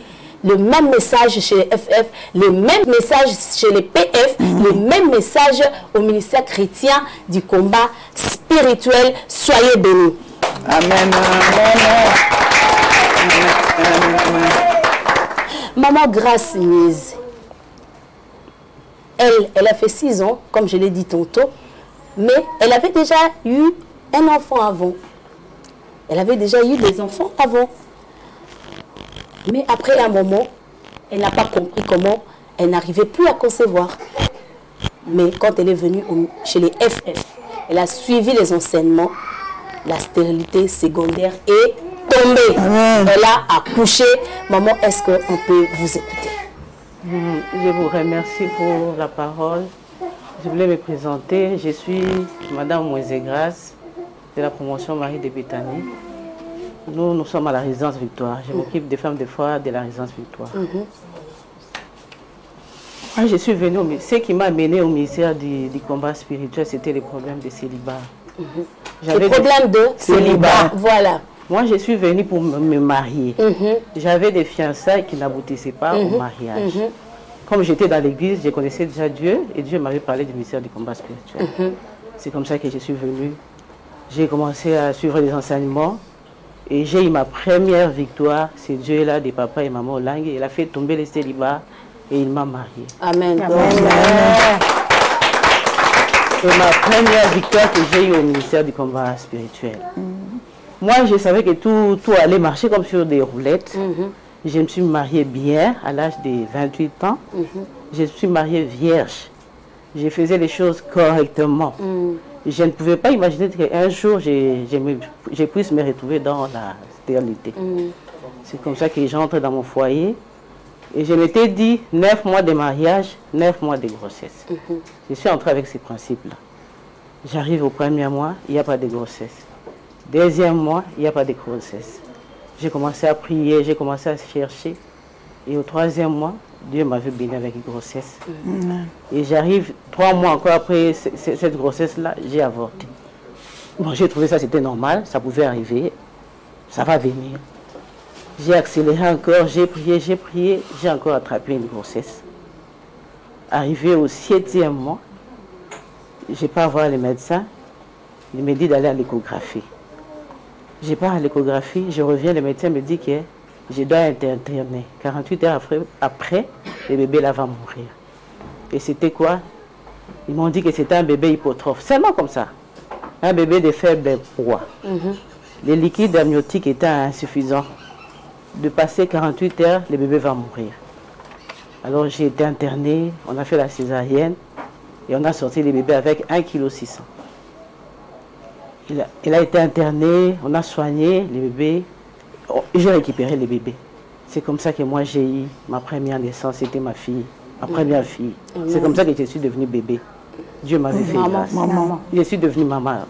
Le même message chez les FF, le même message chez les PF, le même message au ministère chrétien du combat spirituel. Soyez bénis. Amen. Maman Grâce Mise, elle a fait 6 ans, comme je l'ai dit tantôt, mais elle avait déjà eu un enfant avant. Elle avait déjà eu des enfants avant. Mais après un moment, elle n'a pas compris comment elle n'arrivait plus à concevoir. Mais quand elle est venue chez les FF, elle a suivi les enseignements. La stérilité secondaire est tombée. Elle a accouché. Maman, est-ce qu'on peut vous écouter? Je vous remercie pour la parole. Je voulais me présenter. Je suis Madame Moïse Grâce de la promotion Marie de Béthanie. Nous sommes à la résidence Victoire. Je m'occupe des femmes de foi de la résidence Victoire. Moi, je suis venue, ce qui m'a amené au ministère du combat spirituel, c'était les problèmes de célibat. Les problèmes de célibat, voilà. Moi, je suis venue pour me marier. J'avais des fiançailles qui n'aboutissaient pas au mariage. Comme j'étais dans l'église, je connaissais déjà Dieu et Dieu m'avait parlé du ministère du combat spirituel. C'est comme ça que je suis venue. J'ai commencé à suivre les enseignements. Et j'ai eu ma première victoire, c'est Dieu-là, de papa et maman Lang. Il a fait tomber les célibats et il m'a mariée. Amen. C'est ma première victoire que j'ai eue au ministère du combat spirituel. Moi, je savais que tout allait marcher comme sur des roulettes. Je me suis mariée bien à l'âge de 28 ans. Je suis mariée vierge. Je faisais les choses correctement. Je ne pouvais pas imaginer qu'un jour, je puisse me retrouver dans la stérilité. C'est comme ça que j'entre dans mon foyer. Et je m'étais dit, 9 mois de mariage, 9 mois de grossesse. Je suis entrée avec ces principes-là. J'arrive au 1er mois, il n'y a pas de grossesse. 2e mois, il n'y a pas de grossesse. J'ai commencé à prier, j'ai commencé à chercher. Et au 3e mois, Dieu m'avait béni avec une grossesse. Et j'arrive 3 mois encore après cette grossesse-là, j'ai avorté. Bon, j'ai trouvé ça, c'était normal, ça pouvait arriver, ça va venir. J'ai accéléré encore, j'ai prié, j'ai encore attrapé une grossesse. Arrivé au 7e mois, je n'ai pas à voir les médecins, il me dit d'aller à l'échographie. Je pars à l'échographie, je reviens, le médecin me dit que je dois être internée. 48 heures après, le bébé là va mourir. Et c'était quoi? Ils m'ont dit que c'était un bébé hypotrophe. Seulement comme ça. Un bébé de faible poids. Les liquides amniotiques étaient insuffisants. De passer 48 heures, le bébé va mourir. Alors j'ai été internée, on a fait la césarienne et on a sorti le bébé avec 1,6 kg. Il a été interné, on a soigné le bébé. J'ai récupéré le bébé. C'est comme ça que moi j'ai eu ma première naissance, c'était ma fille, ma première fille. C'est comme ça que je suis devenue bébé. Dieu m'avait fait grâce. Maman. Je suis devenue maman.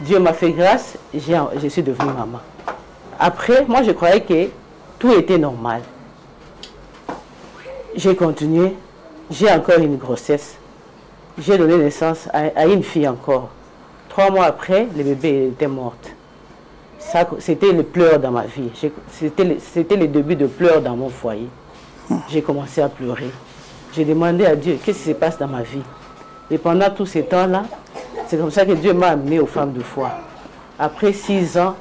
Dieu m'a fait grâce, je suis devenue maman. Après, moi je croyais que tout était normal. J'ai continué, j'ai encore une grossesse. J'ai donné naissance à une fille encore. 3 mois après, le bébé était mort. C'était le pleur dans ma vie. C'était le début de pleurs dans mon foyer. J'ai commencé à pleurer. J'ai demandé à Dieu, qu'est-ce qui se passe dans ma vie? Et pendant tous ces temps-là, c'est comme ça que Dieu m'a amené aux femmes de foi. Après 6 ans,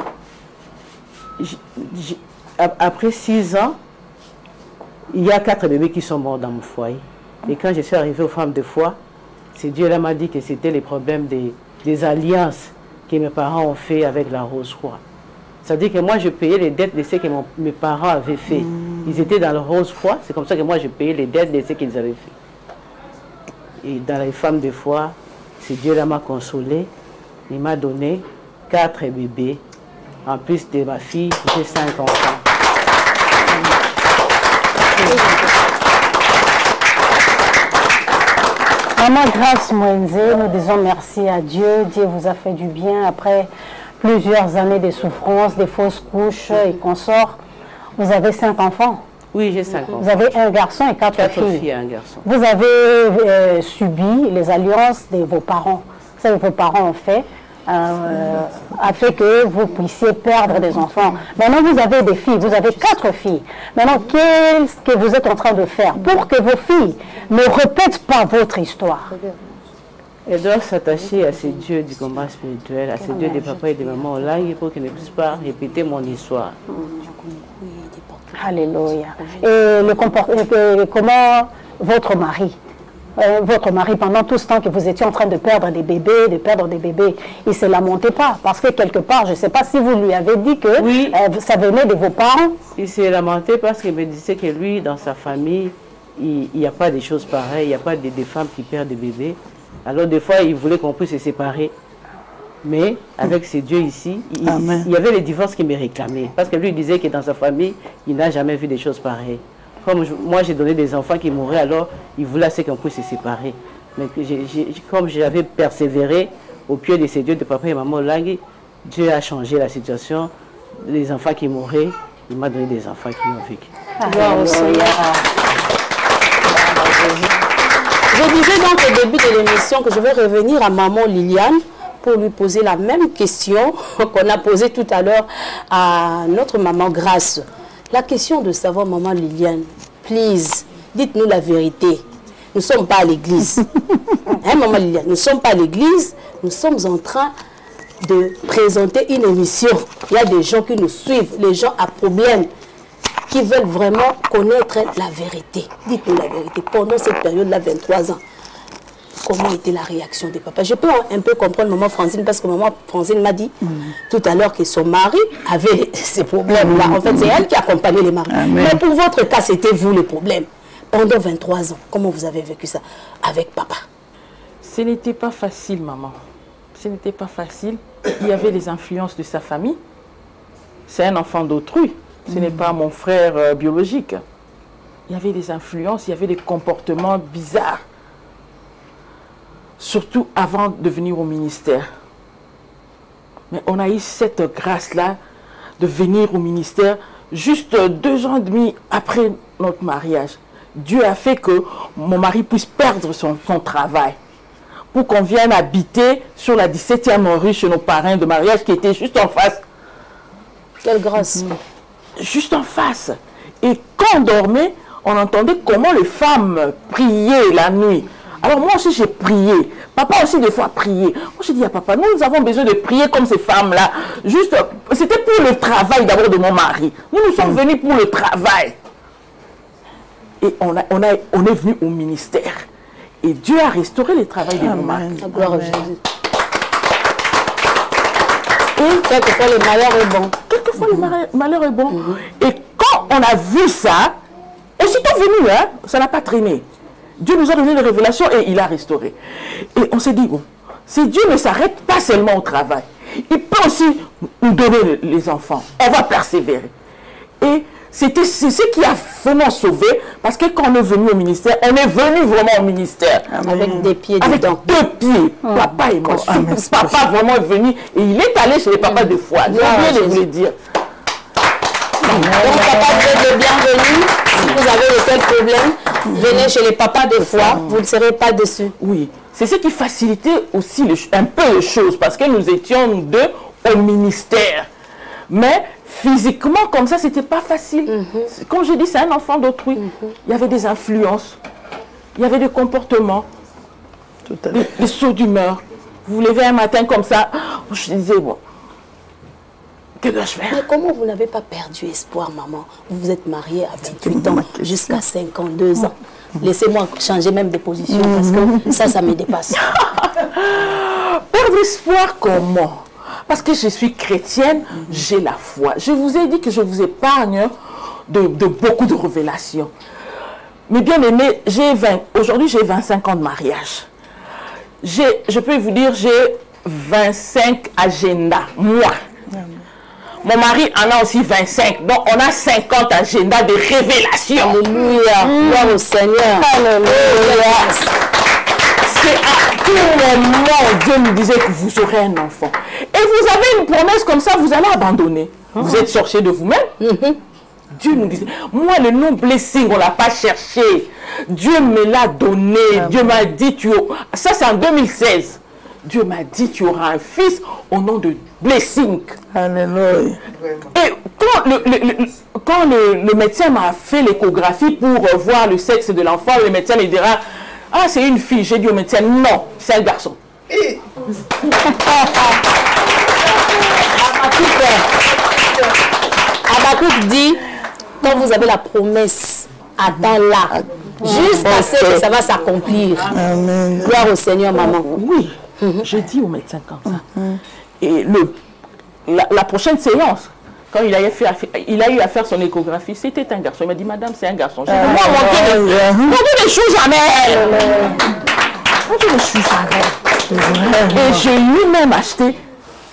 il y a 4 bébés qui sont morts dans mon foyer. Et quand je suis arrivée aux femmes de foi, c'est Dieu là m'a dit que c'était les problèmes des alliances que mes parents ont fait avec la Rose-Croix. C'est-à-dire que moi, je payais les dettes de ce que mes parents avaient fait. Ils étaient dans la Rose-Croix, c'est comme ça que moi, je payais les dettes de ce qu'ils avaient fait. Et dans les femmes de foi, c'est Dieu là m'a consolé. Il m'a donné 4 bébés. En plus de ma fille, j'ai 5 enfants. Maman Grace Mwenze, nous disons merci à Dieu. Dieu vous a fait du bien après plusieurs années de souffrance, de fausses couches et consorts. Vous avez 5 enfants. Oui, j'ai 5 enfants. Vous avez un garçon et 4 filles. Et un garçon. Vous avez subi les alliances de vos parents. Ça, vos parents ont fait. A fait que vous puissiez perdre des enfants. Maintenant, vous avez des filles, vous avez 4 filles. Maintenant, qu'est-ce que vous êtes en train de faire pour que vos filles ne répètent pas votre histoire? Elles doivent s'attacher à ces dieux du combat spirituel, à ces dieux des papas et des mamans au lac pour qu'ils ne puissent pas répéter mon histoire. Alléluia. Et comment votre mari, pendant tout ce temps que vous étiez en train de perdre des bébés, il ne se lamentait pas. Parce que quelque part, je ne sais pas si vous lui avez dit que oui, ça venait de vos parents. Il s'est lamenté parce qu'il me disait que lui, dans sa famille, il n'y a pas des choses pareilles, il n'y a pas des femmes qui perdent des bébés. Alors des fois, il voulait qu'on puisse se séparer. Mais avec ces dieux ici, il y avait les divorces qui me réclamaient. Parce que lui il disait que dans sa famille, il n'a jamais vu des choses pareilles. Comme moi, j'ai donné des enfants qui mouraient, alors il voulait assez qu'on puisse se séparer. Mais comme j'avais persévéré au pied de ces dieux de papa et maman Langui, Dieu a changé la situation. Les enfants qui mouraient, il m'a donné des enfants qui ont vécu. Je disais donc au début de l'émission que je vais revenir à maman Liliane pour lui poser la même question qu'on a posée tout à l'heure à notre maman Grace. La question de savoir, maman Liliane, please, dites-nous la vérité. Nous ne sommes pas à l'église. Hein, maman Liliane, nous ne sommes pas à l'église. Nous sommes en train de présenter une émission. Il y a des gens qui nous suivent, les gens à problème, qui veulent vraiment connaître la vérité. Dites-nous la vérité. Pendant cette période-là, 23 ans, comment était la réaction des papas? Je peux un peu comprendre maman Francine, parce que maman Francine m'a dit tout à l'heure que son mari avait ces problèmes-là. En fait, c'est elle qui accompagnait les maris. Mais pour votre cas, c'était vous le problème. Pendant 23 ans, comment vous avez vécu ça avec papa? Ce n'était pas facile, maman. Ce n'était pas facile. Il y avait les influences de sa famille. C'est un enfant d'autrui. Ce n'est pas mon frère biologique. Il y avait des influences, il y avait des comportements bizarres. Surtout avant de venir au ministère. Mais on a eu cette grâce-là de venir au ministère juste 2 ans et demi après notre mariage. Dieu a fait que mon mari puisse perdre son travail pour qu'on vienne habiter sur la 17e rue chez nos parrains de mariage qui étaient juste en face. Quelle grâce! Juste en face. Et quand on dormait, on entendait comment les femmes priaient la nuit Alors moi aussi j'ai prié. Papa aussi des fois a prié. Moi j'ai dit à papa, nous avons besoin de prier comme ces femmes-là. Juste, c'était pour le travail d'abord de mon mari. Nous sommes venus pour le travail. Et on est venu au ministère. Et Dieu a restauré le travail de mon mari. Gloire à Jésus. Et quelquefois le malheur est bon. Quelquefois le malheur est bon. Et quand on a vu ça, aussitôt venu, hein, ça n'a pas traîné. Dieu nous a donné les révélations et il a restauré. Et on s'est dit, bon, si Dieu ne s'arrête pas seulement au travail, il peut aussi nous donner les enfants. On va persévérer. Et c'est ce qui a vraiment sauvé, parce que quand on est venu au ministère, on est venu vraiment au ministère. Avec des pieds avec dedans. 2 pieds. Papa et moi. Papa vraiment est venu et il est allé chez les papas de foi. J'ai oublié de vous le dire. Donc papa, vous êtes le bienvenu. Si vous avez de tels problèmes, venez chez les papas de foi, vous ne serez pas déçus. Oui, c'est ce qui facilitait aussi un peu les choses, parce que nous étions deux au ministère. Mais physiquement, comme ça, c'était pas facile. Comme je dis, c'est un enfant d'autrui. Il y avait des influences, il y avait des comportements, des sauts d'humeur. Vous vous levez un matin comme ça, je disais, bon, que dois-je faire? Mais comment vous n'avez pas perdu espoir, maman? Vous vous êtes mariée à 28 ans, jusqu'à 52 ans. Laissez-moi changer même de position, parce que ça me dépasse. Perdre espoir comment? Parce que je suis chrétienne, j'ai la foi. Je vous ai dit que je vous épargne de beaucoup de révélations. Mais bien aimé, aujourd'hui j'ai 25 ans de mariage. Je peux vous dire, j'ai 25 agendas, moi. Mon mari en a aussi 25. Donc, on a 50 agendas de révélation. Alléluia. Gloire au Seigneur. Alléluia. C'est à tout moment, Dieu nous disait que vous aurez un enfant. Et vous avez une promesse comme ça, vous allez abandonner. Vous êtes sorcier de vous-même. Dieu nous disait, moi le nom blessing, on ne l'a pas cherché. Dieu me l'a donné. Dieu m'a dit, ça c'est en 2016. Dieu m'a dit, tu auras un fils au nom de Blessing. Alléluia. Et quand le médecin m'a fait l'échographie pour voir le sexe de l'enfant, le médecin me dira, ah, c'est une fille. J'ai dit au médecin, non, c'est un garçon. Habakkuk dit, quand vous avez la promesse, attends-la. Jusqu'à ce que ça va s'accomplir. Gloire au Seigneur, maman. Oui. J'ai dit au médecin comme ça. Et la prochaine séance, quand il a eu à faire son échographie, c'était un garçon. Il m'a dit, madame, c'est un garçon. J'ai dit, moi, mon Dieu ne choue jamais. Mon Dieu ne choue jamais. Et j'ai lui-même acheté,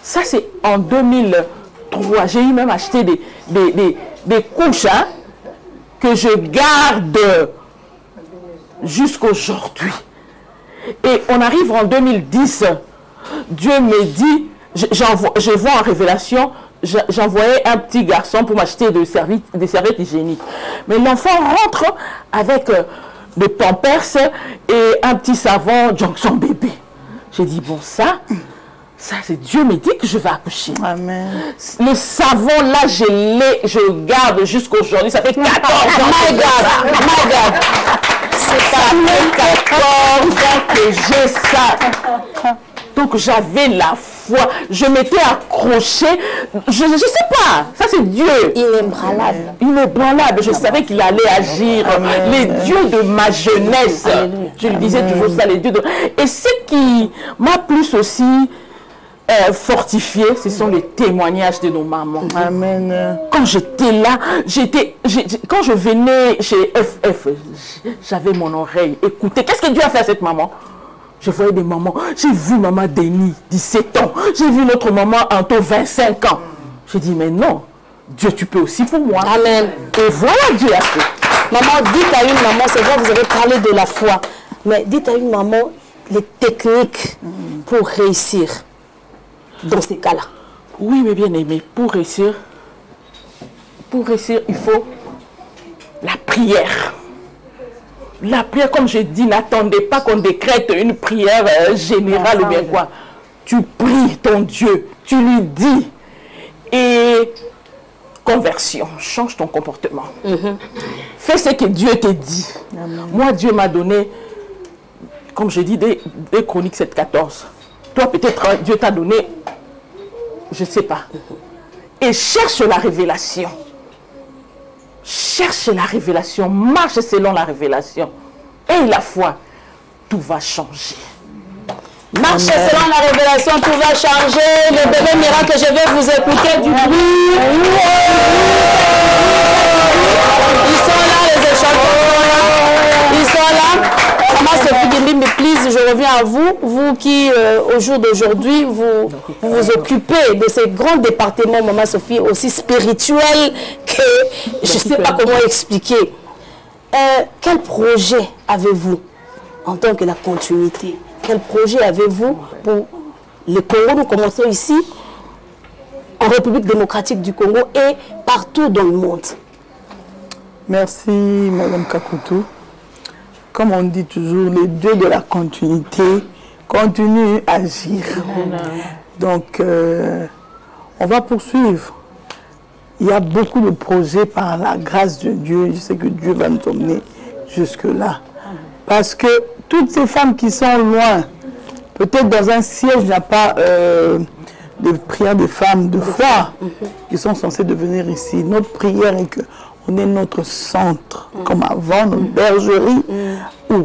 ça c'est en 2003, j'ai eu même acheté des couches hein, que je garde jusqu'aujourd'hui. Et on arrive en 2010, Dieu me dit, je vois en révélation, j'envoyais un petit garçon pour m'acheter des serviettes hygiéniques. Mais l'enfant rentre avec des pampers et un petit savon Johnson bébé. J'ai dit, bon ça c'est Dieu me dit que je vais accoucher. Amen. Le savon là, je garde jusqu'aujourd'hui. Ça fait 14 ans. My God. C'est pas 14 ans que j'ai ça. Donc j'avais la foi. Je m'étais accrochée. Je ne sais pas. Ça c'est Dieu. Il est ébranlable. Il est ébranlable. Je savais qu'il allait agir. Amen. Les dieux de ma jeunesse. Alléluia. Je lui disais toujours ça, les dieux de... Et ce qui m'a plus aussi fortifié, ce sont les témoignages de nos mamans. Amen. Quand j'étais là, quand je venais chez FF, j'avais mon oreille. Écoutez, qu'est-ce que Dieu a fait à cette maman? Je voyais des mamans. J'ai vu maman Denis, 17 ans. J'ai vu notre maman Anto, 25 ans. J'ai dit, mais non, Dieu, tu peux aussi pour moi. Amen. Et voilà, Dieu a fait. Maman, dites à une maman, c'est vrai, vous avez parlé de la foi, mais dites à une maman les techniques pour réussir dans ces cas-là. Oui, mais bien aimé, pour réussir, il faut la prière. La prière, comme je dis, n'attendez pas qu'on décrète une prière générale ou bien quoi. Tu pries ton Dieu, tu lui dis. Et conversion, change ton comportement. Fais ce que Dieu te dit. Amen. Moi, Dieu m'a donné comme je dis, des Chroniques 7-14. Toi, peut-être, Dieu t'a donné, je ne sais pas. Et cherche la révélation. Cherche la révélation. Marche selon la révélation. Et la foi, tout va changer. Marchez selon la révélation, tout va changer. Le bébé miracle, je vais vous écouter du bruit. Ils sont là, les échantillons. Ils sont là. Maman Sophie Guimbimbi, please, je reviens à vous. Vous qui, au jour d'aujourd'hui, vous occupez de ces grands départements, Maman Sophie, aussi spirituels que je ne sais pas comment expliquer. Quel projet avez-vous en tant que la continuité? Quel projet avez-vous pour le Congo? Nous commençons ici, en République démocratique du Congo et partout dans le monde. Merci, Madame Kakutu. Comme on dit toujours, les dieux de la continuité continuent à agir. Donc, on va poursuivre. Il y a beaucoup de projets par la grâce de Dieu. Je sais que Dieu va nous emmener jusque-là. Parce que toutes ces femmes qui sont loin, peut-être dans un siège, il n'y a pas de prière des femmes de foi qui sont censées devenir ici. Notre prière est qu'on ait notre centre, comme avant, notre bergerie, où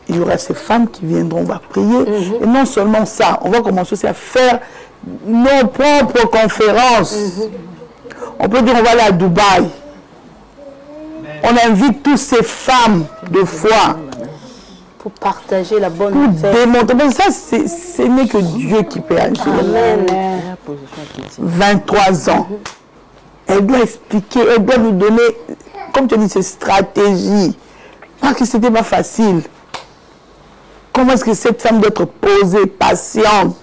il y aura ces femmes qui viendront, on va prier. Et non seulement ça, on va commencer aussi à faire nos propres conférences. On peut dire on va aller à Dubaï. On invite toutes ces femmes de foi. Pour partager la bonne pour démontrer. Mais ça, ce n'est que Dieu qui peut agir. Amen. 23 ans. Elle doit expliquer, elle doit nous donner, comme tu dis, ces stratégies. Parce que ce n'était pas facile. Comment est-ce que cette femme doit être posée, patiente?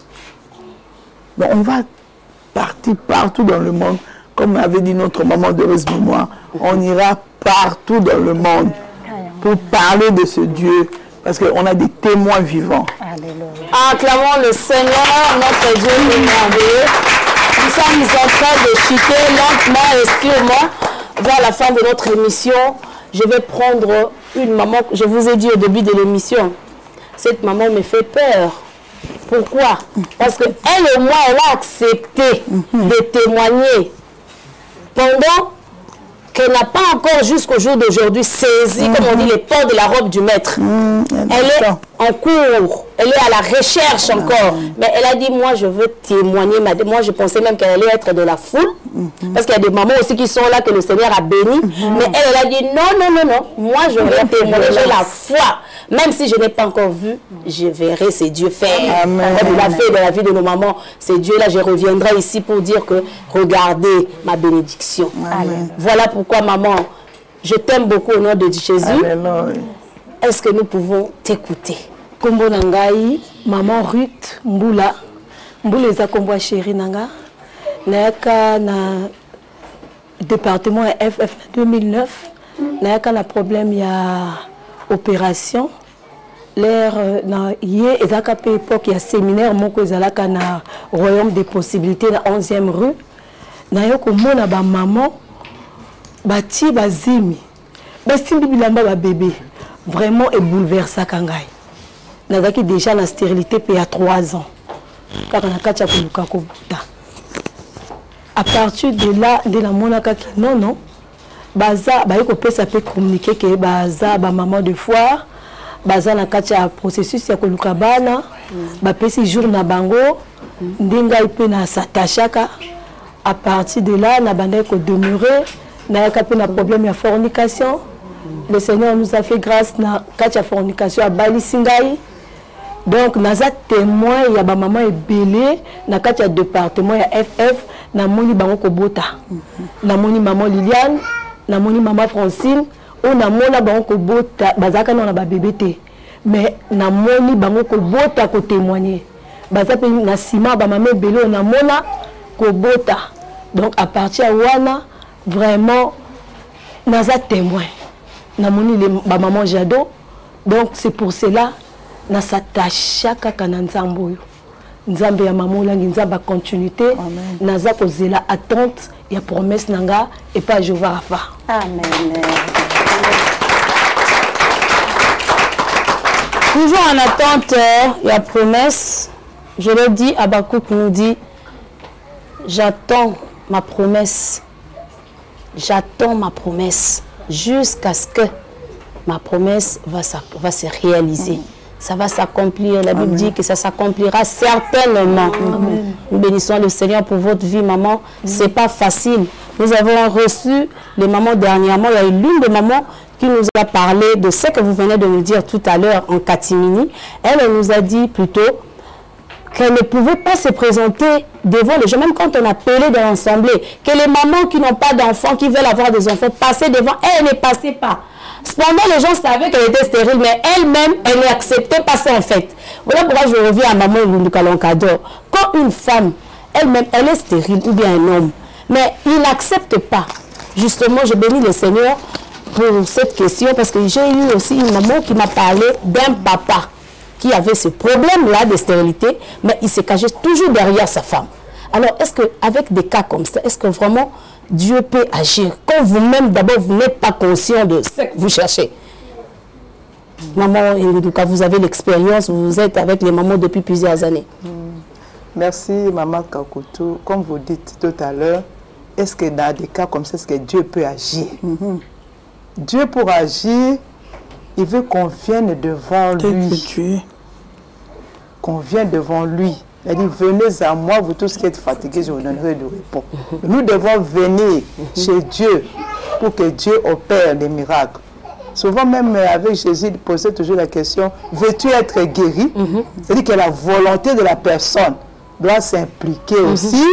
Donc, on va partir partout dans le monde. Comme avait dit notre maman d'heureuse mémoire, on ira partout dans le monde pour parler de ce Dieu. Parce qu'on a des témoins vivants. Acclamons le Seigneur, notre Dieu merveilleux. Nous sommes en train de chuter lentement et sûrement vers la fin de notre émission. Je vais prendre une maman, je vous ai dit au début de l'émission, cette maman me fait peur. Pourquoi? Parce qu'elle et moi, elle a accepté de témoigner pendant qu'elle n'a pas encore jusqu'au jour d'aujourd'hui saisi, comme on dit, les ports de la robe du maître. Elle est en cours, elle est à la recherche encore. Mais elle a dit, moi je veux témoigner. Moi je pensais même qu'elle allait être de la foule. Parce qu'il y a des mamans aussi qui sont là, que le Seigneur a béni. Mais elle a dit, non, non, non, non. Moi je veux témoigner, j'ai la foi. Même si je n'ai pas encore vu, je verrai ces dieux faire. Comme il a fait dans la vie de nos mamans. Ces dieux-là, je reviendrai ici pour dire que, regardez ma bénédiction. Voilà pourquoi, maman, je t'aime beaucoup au nom de Jésus. Est-ce que nous pouvons t'écouter? Kombo Nangai, maman Ruth Mboula. Mboula eza kombo chéri nanga. Nayaka na département FF 2009. Nayaka na problème ya opération. L'air na yé ezaka pe époque ya séminaire moko ezalaka na royaume des possibilités na 11e rue. Nayoko mona ba maman bati bazimi. Basimbi bilamba ba bébé. Vraiment et bouleversé kangai. Nazaki déjà la stérilité il y a 3 ans. À partir de là, de la monaka qui non non, baza ba yoko pesa peut communiquer que baza ba maman de foire, baza na kacha processus ya koluka bana, ba pesi jour na bango, ndinga ipe na satachaka. À partir de là, na banda ko demeurer, na yaka pe na problème ya fornication. Le Seigneur nous a fait grâce na kacha fornication à Bali Singai. Donc, nous avons témoin, il y a ma maman belé, na kacha département ya FF, na moni bango kobota. Na moni maman Liliane, na moni maman Francine, on a mona bango kobota, bazaka na ba bébé té. Mais na moni bango kobota ko témoigner. Bazaka na sima ba maman belé on a mona kobota. Donc à partir de wana, vraiment naza témoin. Na moni les ba maman Jado. Donc c'est pour cela na s'attacha kaka na nzambo yo. Nzambe ya maman langi nzamba continuité. Naza kozela attente ya promesse nanga et pas Jéhovah Rapha. Amen. Toujours en attente, il y a promesse. Je l'ai dit, Habakkuk nous dit, j'attends ma promesse. J'attends ma promesse jusqu'à ce que ma promesse va se réaliser. Ça va s'accomplir. La Bible dit que ça s'accomplira certainement. Amen. Nous bénissons le Seigneur pour votre vie, maman. C'est pas facile. Nous avons reçu les mamans dernièrement. Il y a eu l'une des mamans qui nous a parlé de ce que vous venez de nous dire tout à l'heure en catimini. Elle nous a dit plutôt qu'elle ne pouvait pas se présenter devant les gens, même quand on appelait dans l'assemblée, que les mamans qui n'ont pas d'enfants, qui veulent avoir des enfants, passaient devant, elle ne passait pas. Cependant, les gens savaient qu'elle était stérile, mais elle-même, elle n'acceptait pas ça en fait. Voilà pourquoi je reviens à maman Lundukalonkador. Quand une femme, elle-même, elle est stérile, ou bien un homme, mais il n'accepte pas. Justement, je bénis le Seigneur pour cette question, parce que j'ai eu aussi une maman qui m'a parlé d'un papa qui avait ce problème-là de stérilité, mais il se cachait toujours derrière sa femme. Alors, est-ce qu'avec des cas comme ça, est-ce que vraiment Dieu peut agir quand vous-même, d'abord, vous n'êtes pas conscient de ce que vous cherchez? Maman Nduka, vous avez l'expérience, vous êtes avec les mamans depuis plusieurs années. Merci, Maman Kakutu. Comme vous dites tout à l'heure, est-ce que dans des cas comme ça, est-ce que Dieu peut agir? Dieu, pour agir, il veut qu'on vienne devant lui. Qu'on vienne devant lui. Il a dit, venez à moi, vous tous qui êtes fatigués, je vous donnerai du repos. Nous devons venir chez Dieu pour que Dieu opère des miracles. Souvent même avec Jésus, il posait toujours la question, veux-tu être guéri? C'est-à-dire que la volonté de la personne doit s'impliquer aussi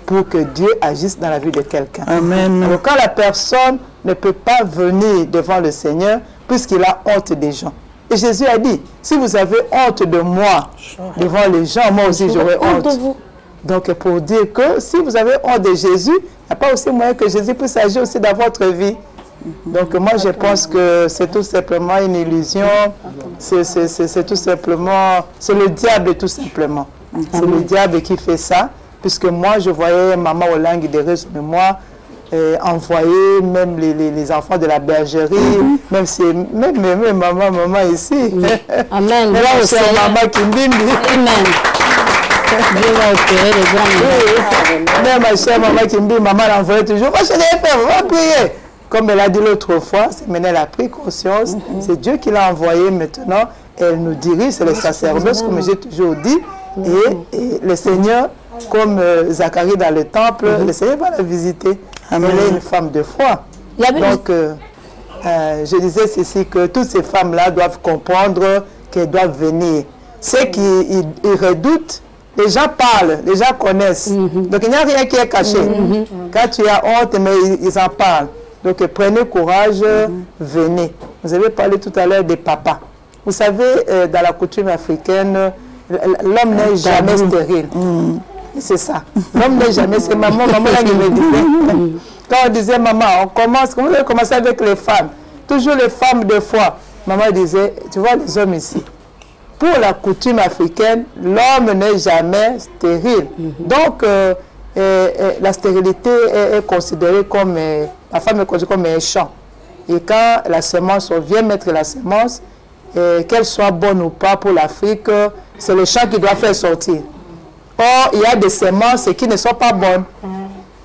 pour que Dieu agisse dans la vie de quelqu'un. Amen. Alors quand la personne ne peut pas venir devant le Seigneur, puisqu'il a honte des gens. Et Jésus a dit, si vous avez honte de moi devant les gens, moi aussi j'aurai honte de vous. Donc pour dire que si vous avez honte de Jésus, il n'y a pas aussi moyen que Jésus puisse agir aussi dans votre vie. Donc moi je pense que c'est tout simplement une illusion, c'est tout simplement, c'est le diable tout simplement. C'est le diable qui fait ça, puisque moi je voyais maman Olang de moi envoyer même les enfants de la bergerie, même si même maman ici. Amen. Même maman Kimbimbi. Amen. Dieu va opérer les grands. Même ma chère maman Kimbimbi, maman l'envoyait toujours. Moi je l'ai fait, on va prier. Comme elle a dit l'autre fois, maintenant elle a pris conscience. C'est Dieu qui l'a envoyé maintenant. Elle nous dirige, c'est le sacerdoce, comme j'ai toujours dit. Et le Seigneur, comme Zacharie dans le temple, le Seigneur va la visiter. Amen. Elle est une femme de foi. Donc, je disais ceci, que toutes ces femmes-là doivent comprendre qu'elles doivent venir. Ceux qui redoutent, les gens parlent, les gens connaissent. Donc, il n'y a rien qui est caché. Quand tu as honte, mais ils en parlent. Donc, prenez courage, venez. Vous avez parlé tout à l'heure des papas. Vous savez, dans la coutume africaine, l'homme n'est jamais stérile. C'est ça. L'homme n'est jamais, c'est maman qui me disait. Quand on disait, maman, on commence, comment on a commencé avec les femmes? Toujours les femmes de foi. Maman disait, tu vois les hommes ici. Pour la coutume africaine, l'homme n'est jamais stérile. Donc, la stérilité est considérée comme, la femme est considérée comme un champ. Et quand la semence, on vient mettre la semence, qu'elle soit bonne ou pas pour l'Afrique, c'est le champ qui doit faire sortir. Or, il y a des semences qui ne sont pas bonnes.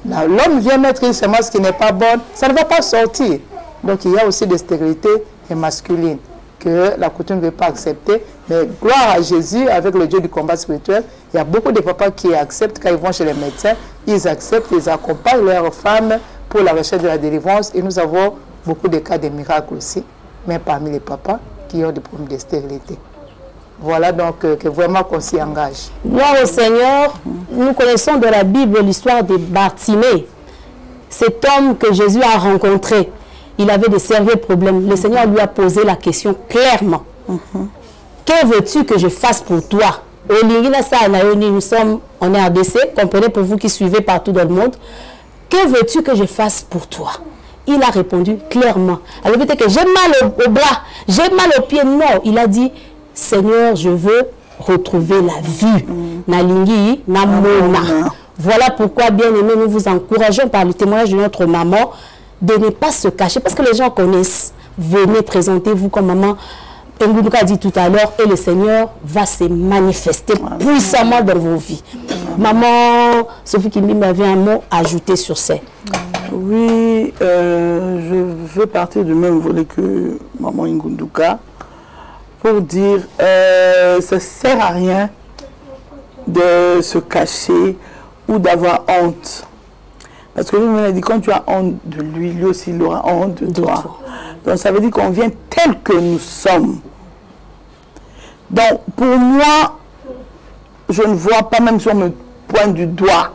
L'homme vient mettre une semence qui n'est pas bonne, ça ne va pas sortir. Donc, il y a aussi des stérilités masculines que la coutume ne veut pas accepter. Mais gloire à Jésus, avec le Dieu du combat spirituel, il y a beaucoup de papas qui acceptent quand ils vont chez les médecins. Ils acceptent, ils accompagnent leurs femmes pour la recherche de la délivrance. Et nous avons beaucoup de cas de miracles aussi, même parmi les papas qui ont des problèmes de stérilité. Voilà donc que vraiment qu'on s'y engage. Gloire au Seigneur. Nous connaissons de la Bible l'histoire de Bartimée. Cet homme que Jésus a rencontré, il avait de sérieux problèmes. Le Seigneur lui a posé la question clairement. Que veux-tu que je fasse pour toi? Nous sommes en RDC, comprenez pour vous qui suivez partout dans le monde. Que veux-tu que je fasse pour toi? Il a répondu clairement. Alors peut-être que j'ai mal au bras, j'ai mal au pied. Non, il a dit, Seigneur, je veux retrouver la vue. Nalingi, namona. Voilà pourquoi, bien aimé, nous vous encourageons par le témoignage de notre maman de ne pas se cacher. Parce que les gens connaissent. Venez, présentez-vous comme maman Ngundouka a dit tout à l'heure, et le Seigneur va se manifester puissamment dans vos vies. Maman Sophie Kimbi m'avait un mot à ajouter sur ça. Oui, je veux partir du même volet que maman Ngundouka pour dire ça ne sert à rien de se cacher ou d'avoir honte. Parce que lui-même a dit, quand tu as honte de lui, lui aussi il aura honte de toi. Donc ça veut dire qu'on vient tel que nous sommes. Donc pour moi, je ne vois pas, même si on me pointe du doigt,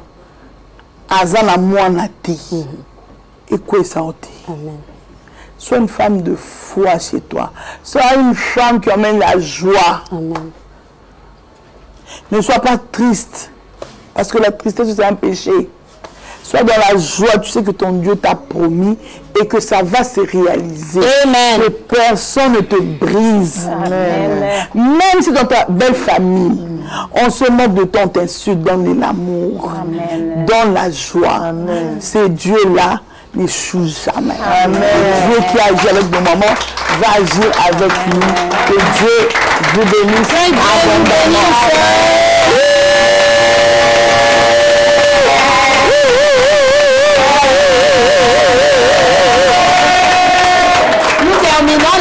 Azana Mouanati et quoi ça ôté. Sois une femme de foi chez toi. Sois une femme qui emmène la joie. Amen. Ne sois pas triste, parce que la tristesse c'est un péché. Sois dans la joie, tu sais que ton Dieu t'a promis et que ça va se réaliser. Amen. Que personne ne te brise. Amen. Même si dans ta belle famille, on se moque de ton t'insulte, donne de l'amour, donne la joie. C'est Dieu-là n'échoue jamais. Amen. Dieu qui agit avec nos mamans va agir avec nous. Que Dieu vous bénisse abondamment.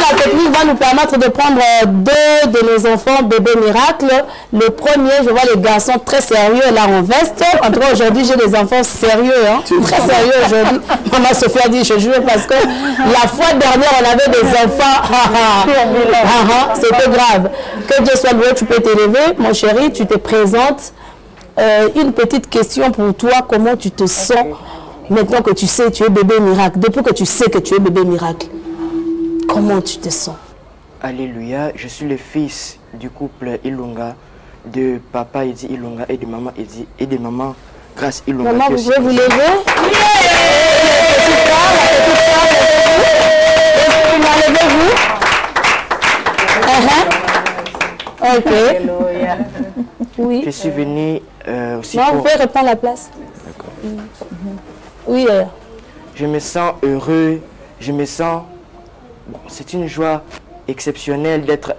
La technique va nous permettre de prendre deux de nos enfants bébés miracles. Le premier, je vois les garçons très sérieux là en veste. En tout cas, aujourd'hui, j'ai des enfants sérieux, hein, très sérieux aujourd'hui. Maman Sophie a dit, je joue parce que la fois dernière, on avait des enfants. C'était grave. Que Dieu soit loué, tu peux t'élever. Mon chéri, tu te présentes. Une petite question pour toi, comment tu te sens maintenant que tu sais que tu es bébé miracle, depuis que tu sais que tu es bébé miracle? Comment tu te sens? Alléluia, je suis le fils du couple Ilunga, de papa Edi Ilunga et de maman Edi et de maman Grâce Ilunga. Maman, vous pouvez vous lever? Levez-vous. Ok. Oui. Je suis venu aussi non, vous pouvez reprendre la place. D'accord. Oui. Je me sens heureux, je me sens... C'est une joie exceptionnelle d'être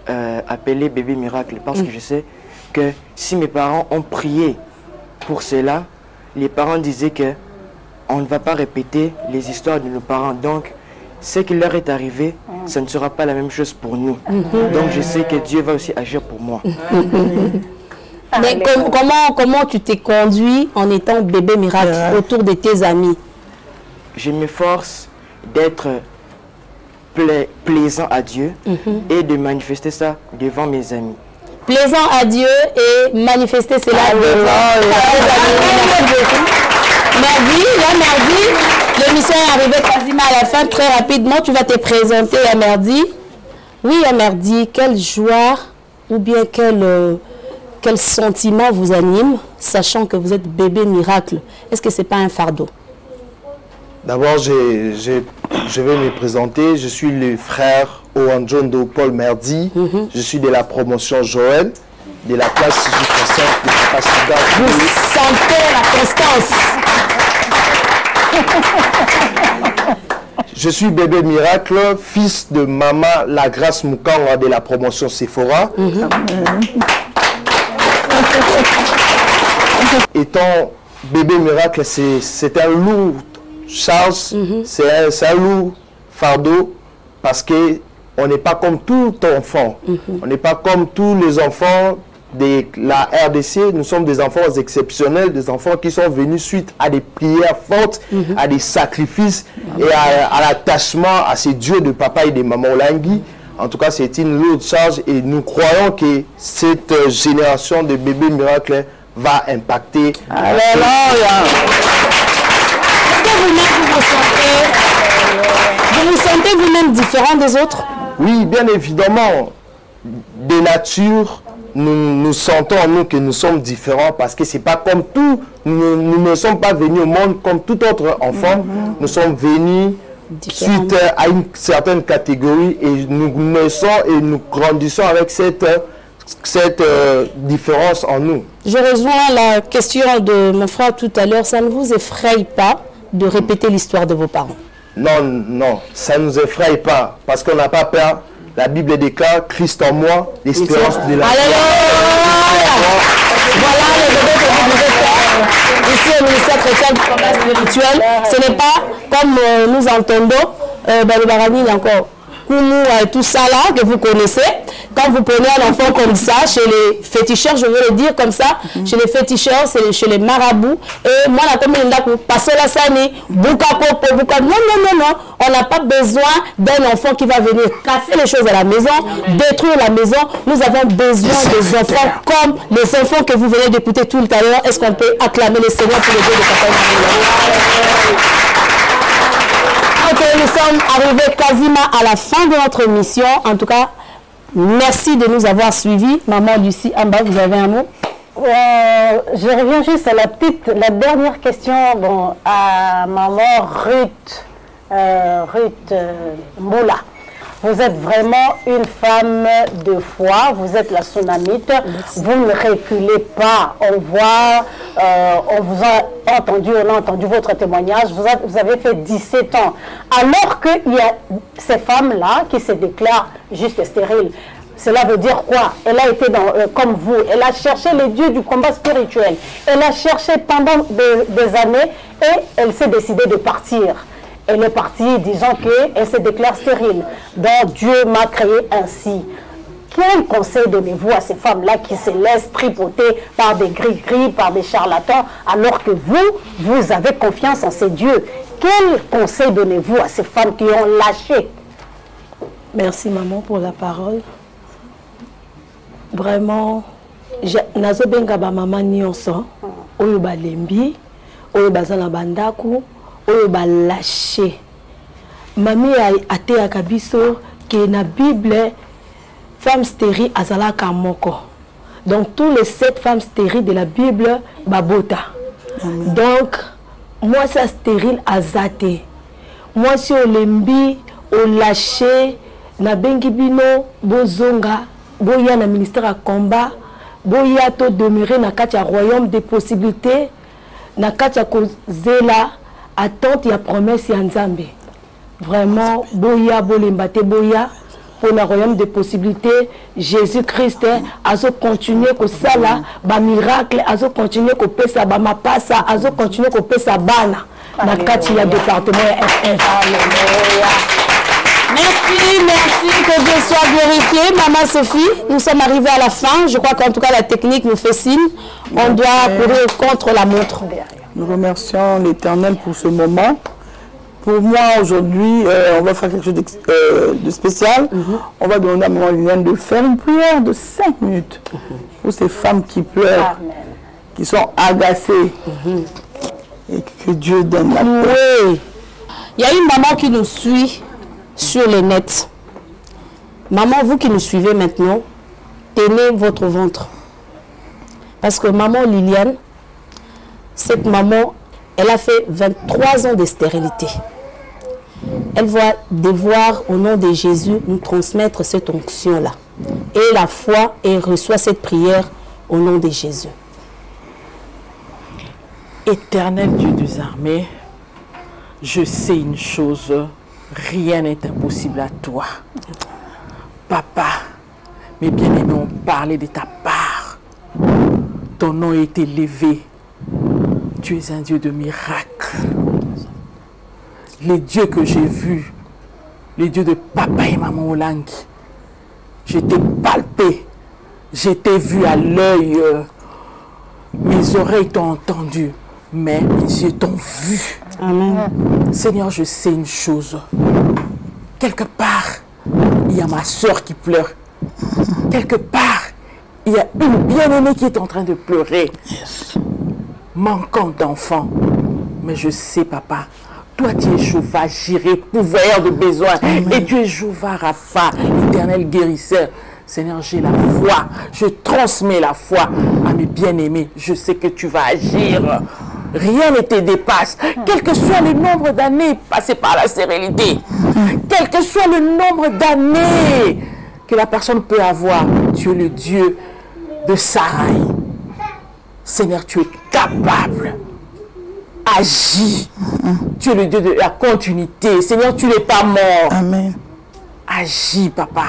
appelé bébé miracle parce que je sais que si mes parents ont prié pour cela, les parents disaient que on ne va pas répéter les histoires de nos parents. Donc, ce qui leur est arrivé, ça ne sera pas la même chose pour nous. Donc, je sais que Dieu va aussi agir pour moi. Mais comment tu t'es conduit en étant bébé miracle autour de tes amis? Je m'efforce d'être plaisant à Dieu et de manifester ça devant mes amis. Plaisant à Dieu et manifester cela devant tes amis. Merci beaucoup. Mardi, l'émission est arrivée quasiment à la fin, très rapidement. Tu vas te présenter à Mardi. Oui, à Mardi, quelle joie ou bien quel sentiment vous anime, sachant que vous êtes bébé miracle? Est-ce que ce n'est pas un fardeau? D'abord, je vais me présenter. Je suis le frère Owanjondo Paul Merdi. Je suis de la promotion Joël, de la classe de Papa Siga. Vous sentez la constance. Je suis bébé miracle, fils de maman La Grâce Mukanga de la promotion Sephora. Étant bébé miracle, c'est un lourd charge, c'est un lourd fardeau parce qu'on n'est pas comme tout enfant. On n'est pas comme tous les enfants de la RDC. Nous sommes des enfants exceptionnels, des enfants qui sont venus suite à des prières fortes, à des sacrifices et à l'attachement à ces dieux de papa et de maman Olangui. En tout cas, c'est une lourde charge et nous croyons que cette génération de bébés miracles va impacter. Vous vous sentez vous-même différent des autres? Oui, bien évidemment. De nature, nous sentons en nous que nous sommes différents parce que c'est pas comme tout. Nous ne sommes pas venus au monde comme tout autre enfant. Nous sommes venus suite à une certaine catégorie et nous naissons et nous grandissons avec cette différence en nous. Je rejoins la question de mon frère tout à l'heure. Ça ne vous effraie pas de répéter l'histoire de vos parents? Non, non, ça ne nous effraie pas parce qu'on n'a pas peur La Bible déclare Christ en moi, l'espérance de la vie. Voilà le bébé que vous devez faire ici au ministère chrétien du combat spirituel. Ce n'est pas comme nous entendons, le Barani encore. Et tout ça là que vous connaissez, quand vous prenez un enfant comme ça, chez les féticheurs, je veux le dire comme ça, chez les féticheurs, c'est chez les marabouts, et moi la commune passer la sani, non, on n'a pas besoin d'un enfant qui va venir casser les choses à la maison, détruire la maison. Nous avons besoin des enfants comme les enfants que vous venez d'écouter tout à l'heure. Est-ce qu'on peut acclamer le Seigneur pour le Dieu de Papa? Ok, nous sommes arrivés quasiment à la fin de notre émission. En tout cas, merci de nous avoir suivis. Maman Lucie Amba, vous avez un mot? Je reviens juste à la dernière question à maman Ruth Moula. Vous êtes vraiment une femme de foi, vous êtes la Sunamite, vous ne reculez pas. On vous a entendu, on a entendu votre témoignage, vous avez fait 17 ans. Alors qu'il y a ces femmes-là qui se déclarent juste stériles. Cela veut dire quoi? Elle a été comme vous, elle a cherché les dieux du combat spirituel. Elle a cherché pendant des années et elle s'est décidée de partir. Elle est partie disant qu'elle se déclare stérile. Donc Dieu m'a créé ainsi. Quel conseil donnez-vous à ces femmes-là qui se laissent tripoter par des gris-gris, par des charlatans, alors que vous avez confiance en ces dieux? Quel conseil donnez-vous à ces femmes qui ont lâché? Merci maman pour la parole. Vraiment, nazo benga ba maman nyonso, oyo balembi, oyo bazana bandaku, oyo balâché. Mami a ateyaka biso ke na Bible femme stérile azalaka moko. Donc tous les 7 femmes stériles de la Bible babota. Donc moi ça stérile azate. Moi si olembi, olâché, na bengi bino bozonga, boya na ministère à combat, boya to demeurer na kati ya royaume des possibilités, na kati ya kozela attente ya promesse ya Nzambe. Vraiment boya bolembate boya pour le royaume des possibilités. Jésus-Christ azo continuer ko sala ba miracle, azo continuer ko pesa ba mapasa, azo continuer ko pesa bana na kati ya département ya FF. Merci, que Dieu soit glorifié. Maman Sophie, nous sommes arrivés à la fin. Je crois qu'en tout cas la technique nous fait signe. On doit courir contre la montre. Nous remercions l'Éternel pour ce moment. Pour moi, aujourd'hui, on va faire quelque chose de spécial. On va demander à Maman Liliane de faire une prière de 5 minutes pour ces femmes qui pleurent, qui sont agacées. Et que Dieu donne la paix. Oui. Il y a une maman qui nous suit sur les nets. Maman, vous qui nous suivez maintenant, tenez votre ventre. Parce que maman Liliane, cette maman, elle a fait 23 ans de stérilité. Elle va devoir, au nom de Jésus, nous transmettre cette onction-là. Et la foi, et reçoit cette prière au nom de Jésus. Éternel Dieu des armées, je sais une chose, rien n'est impossible à toi. Papa, mes bien-aimés ont parlé de ta part. Ton nom est élevé. Tu es un Dieu de miracles. Les dieux que j'ai vus, les dieux de papa et maman Olangi, je t'ai palpé, je t'ai vu à l'œil, mes oreilles t'ont entendu, mais mes yeux t'ont vu. Amen. Seigneur, je sais une chose. Quelque part, il y a ma soeur qui pleure. Quelque part, il y a une bien-aimée qui est en train de pleurer. Manquant d'enfants. Mais je sais, papa, toi tu es Jéhovah Jireh, pourvoyeur de besoins. Et tu es Jéhovah Rapha, l'éternel guérisseur. Seigneur, j'ai la foi. Je transmets la foi à mes bien-aimés. Je sais que tu vas agir. Rien ne te dépasse. Quel que soit le nombre d'années passées par la stérilité, quel que soit le nombre d'années que la personne peut avoir, tu es le Dieu de Sarai. Seigneur, tu es capable. Agis. Tu es le Dieu de la continuité. Seigneur, tu n'es pas mort. Amen. agis, papa.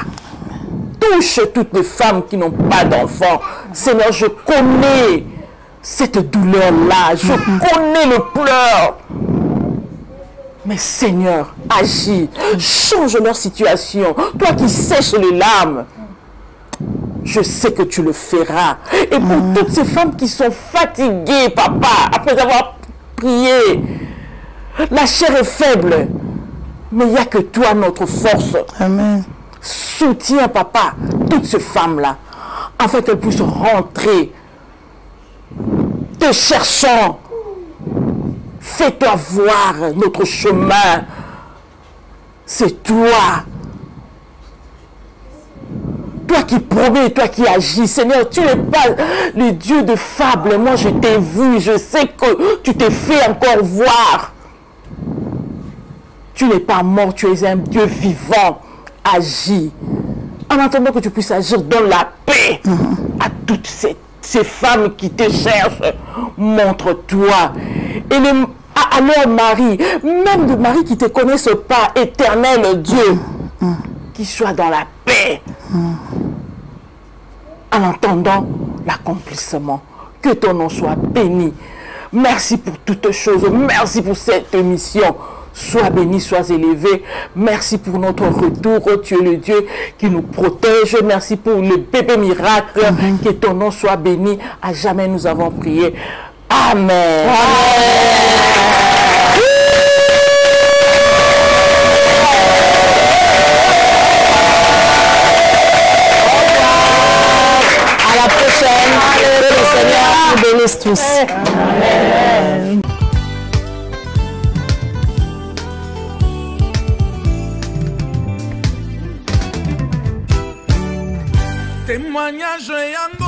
Touche toutes les femmes qui n'ont pas d'enfants. Seigneur, je connais cette douleur-là. Je connais le pleur. Mais Seigneur, agis. Change leur situation. Toi qui sèches les larmes. Je sais que tu le feras. Et pour toutes ces femmes qui sont fatiguées, papa, après avoir prié, la chair est faible. Mais il n'y a que toi, notre force. Amen. Soutiens, papa, toutes ces femmes-là, afin qu'elles puissent rentrer. Te cherchant. Fais-toi voir notre chemin. C'est toi. Toi qui promets, toi qui agis. Seigneur, tu n'es pas le Dieu de fable. Moi, je t'ai vu. Je sais que tu t'es fait encore voir. Tu n'es pas mort. Tu es un Dieu vivant. Agis. En attendant que tu puisses agir dans la paix à toutes ces femmes qui te cherchent. Montre-toi. Et à leur mari, même de mari qui ne te connaissent pas, éternel Dieu, qui soit dans la paix. En attendant l'accomplissement. Que ton nom soit béni. Merci pour toutes choses. Merci pour cette émission. Sois béni, sois élevé. Merci pour notre retour. Tu es le Dieu qui nous protège. Merci pour le bébé miracle. Que ton nom soit béni. À jamais nous avons prié. Amen. À la prochaine. Que le Seigneur vous bénisse tous. Amen. Témoignage yango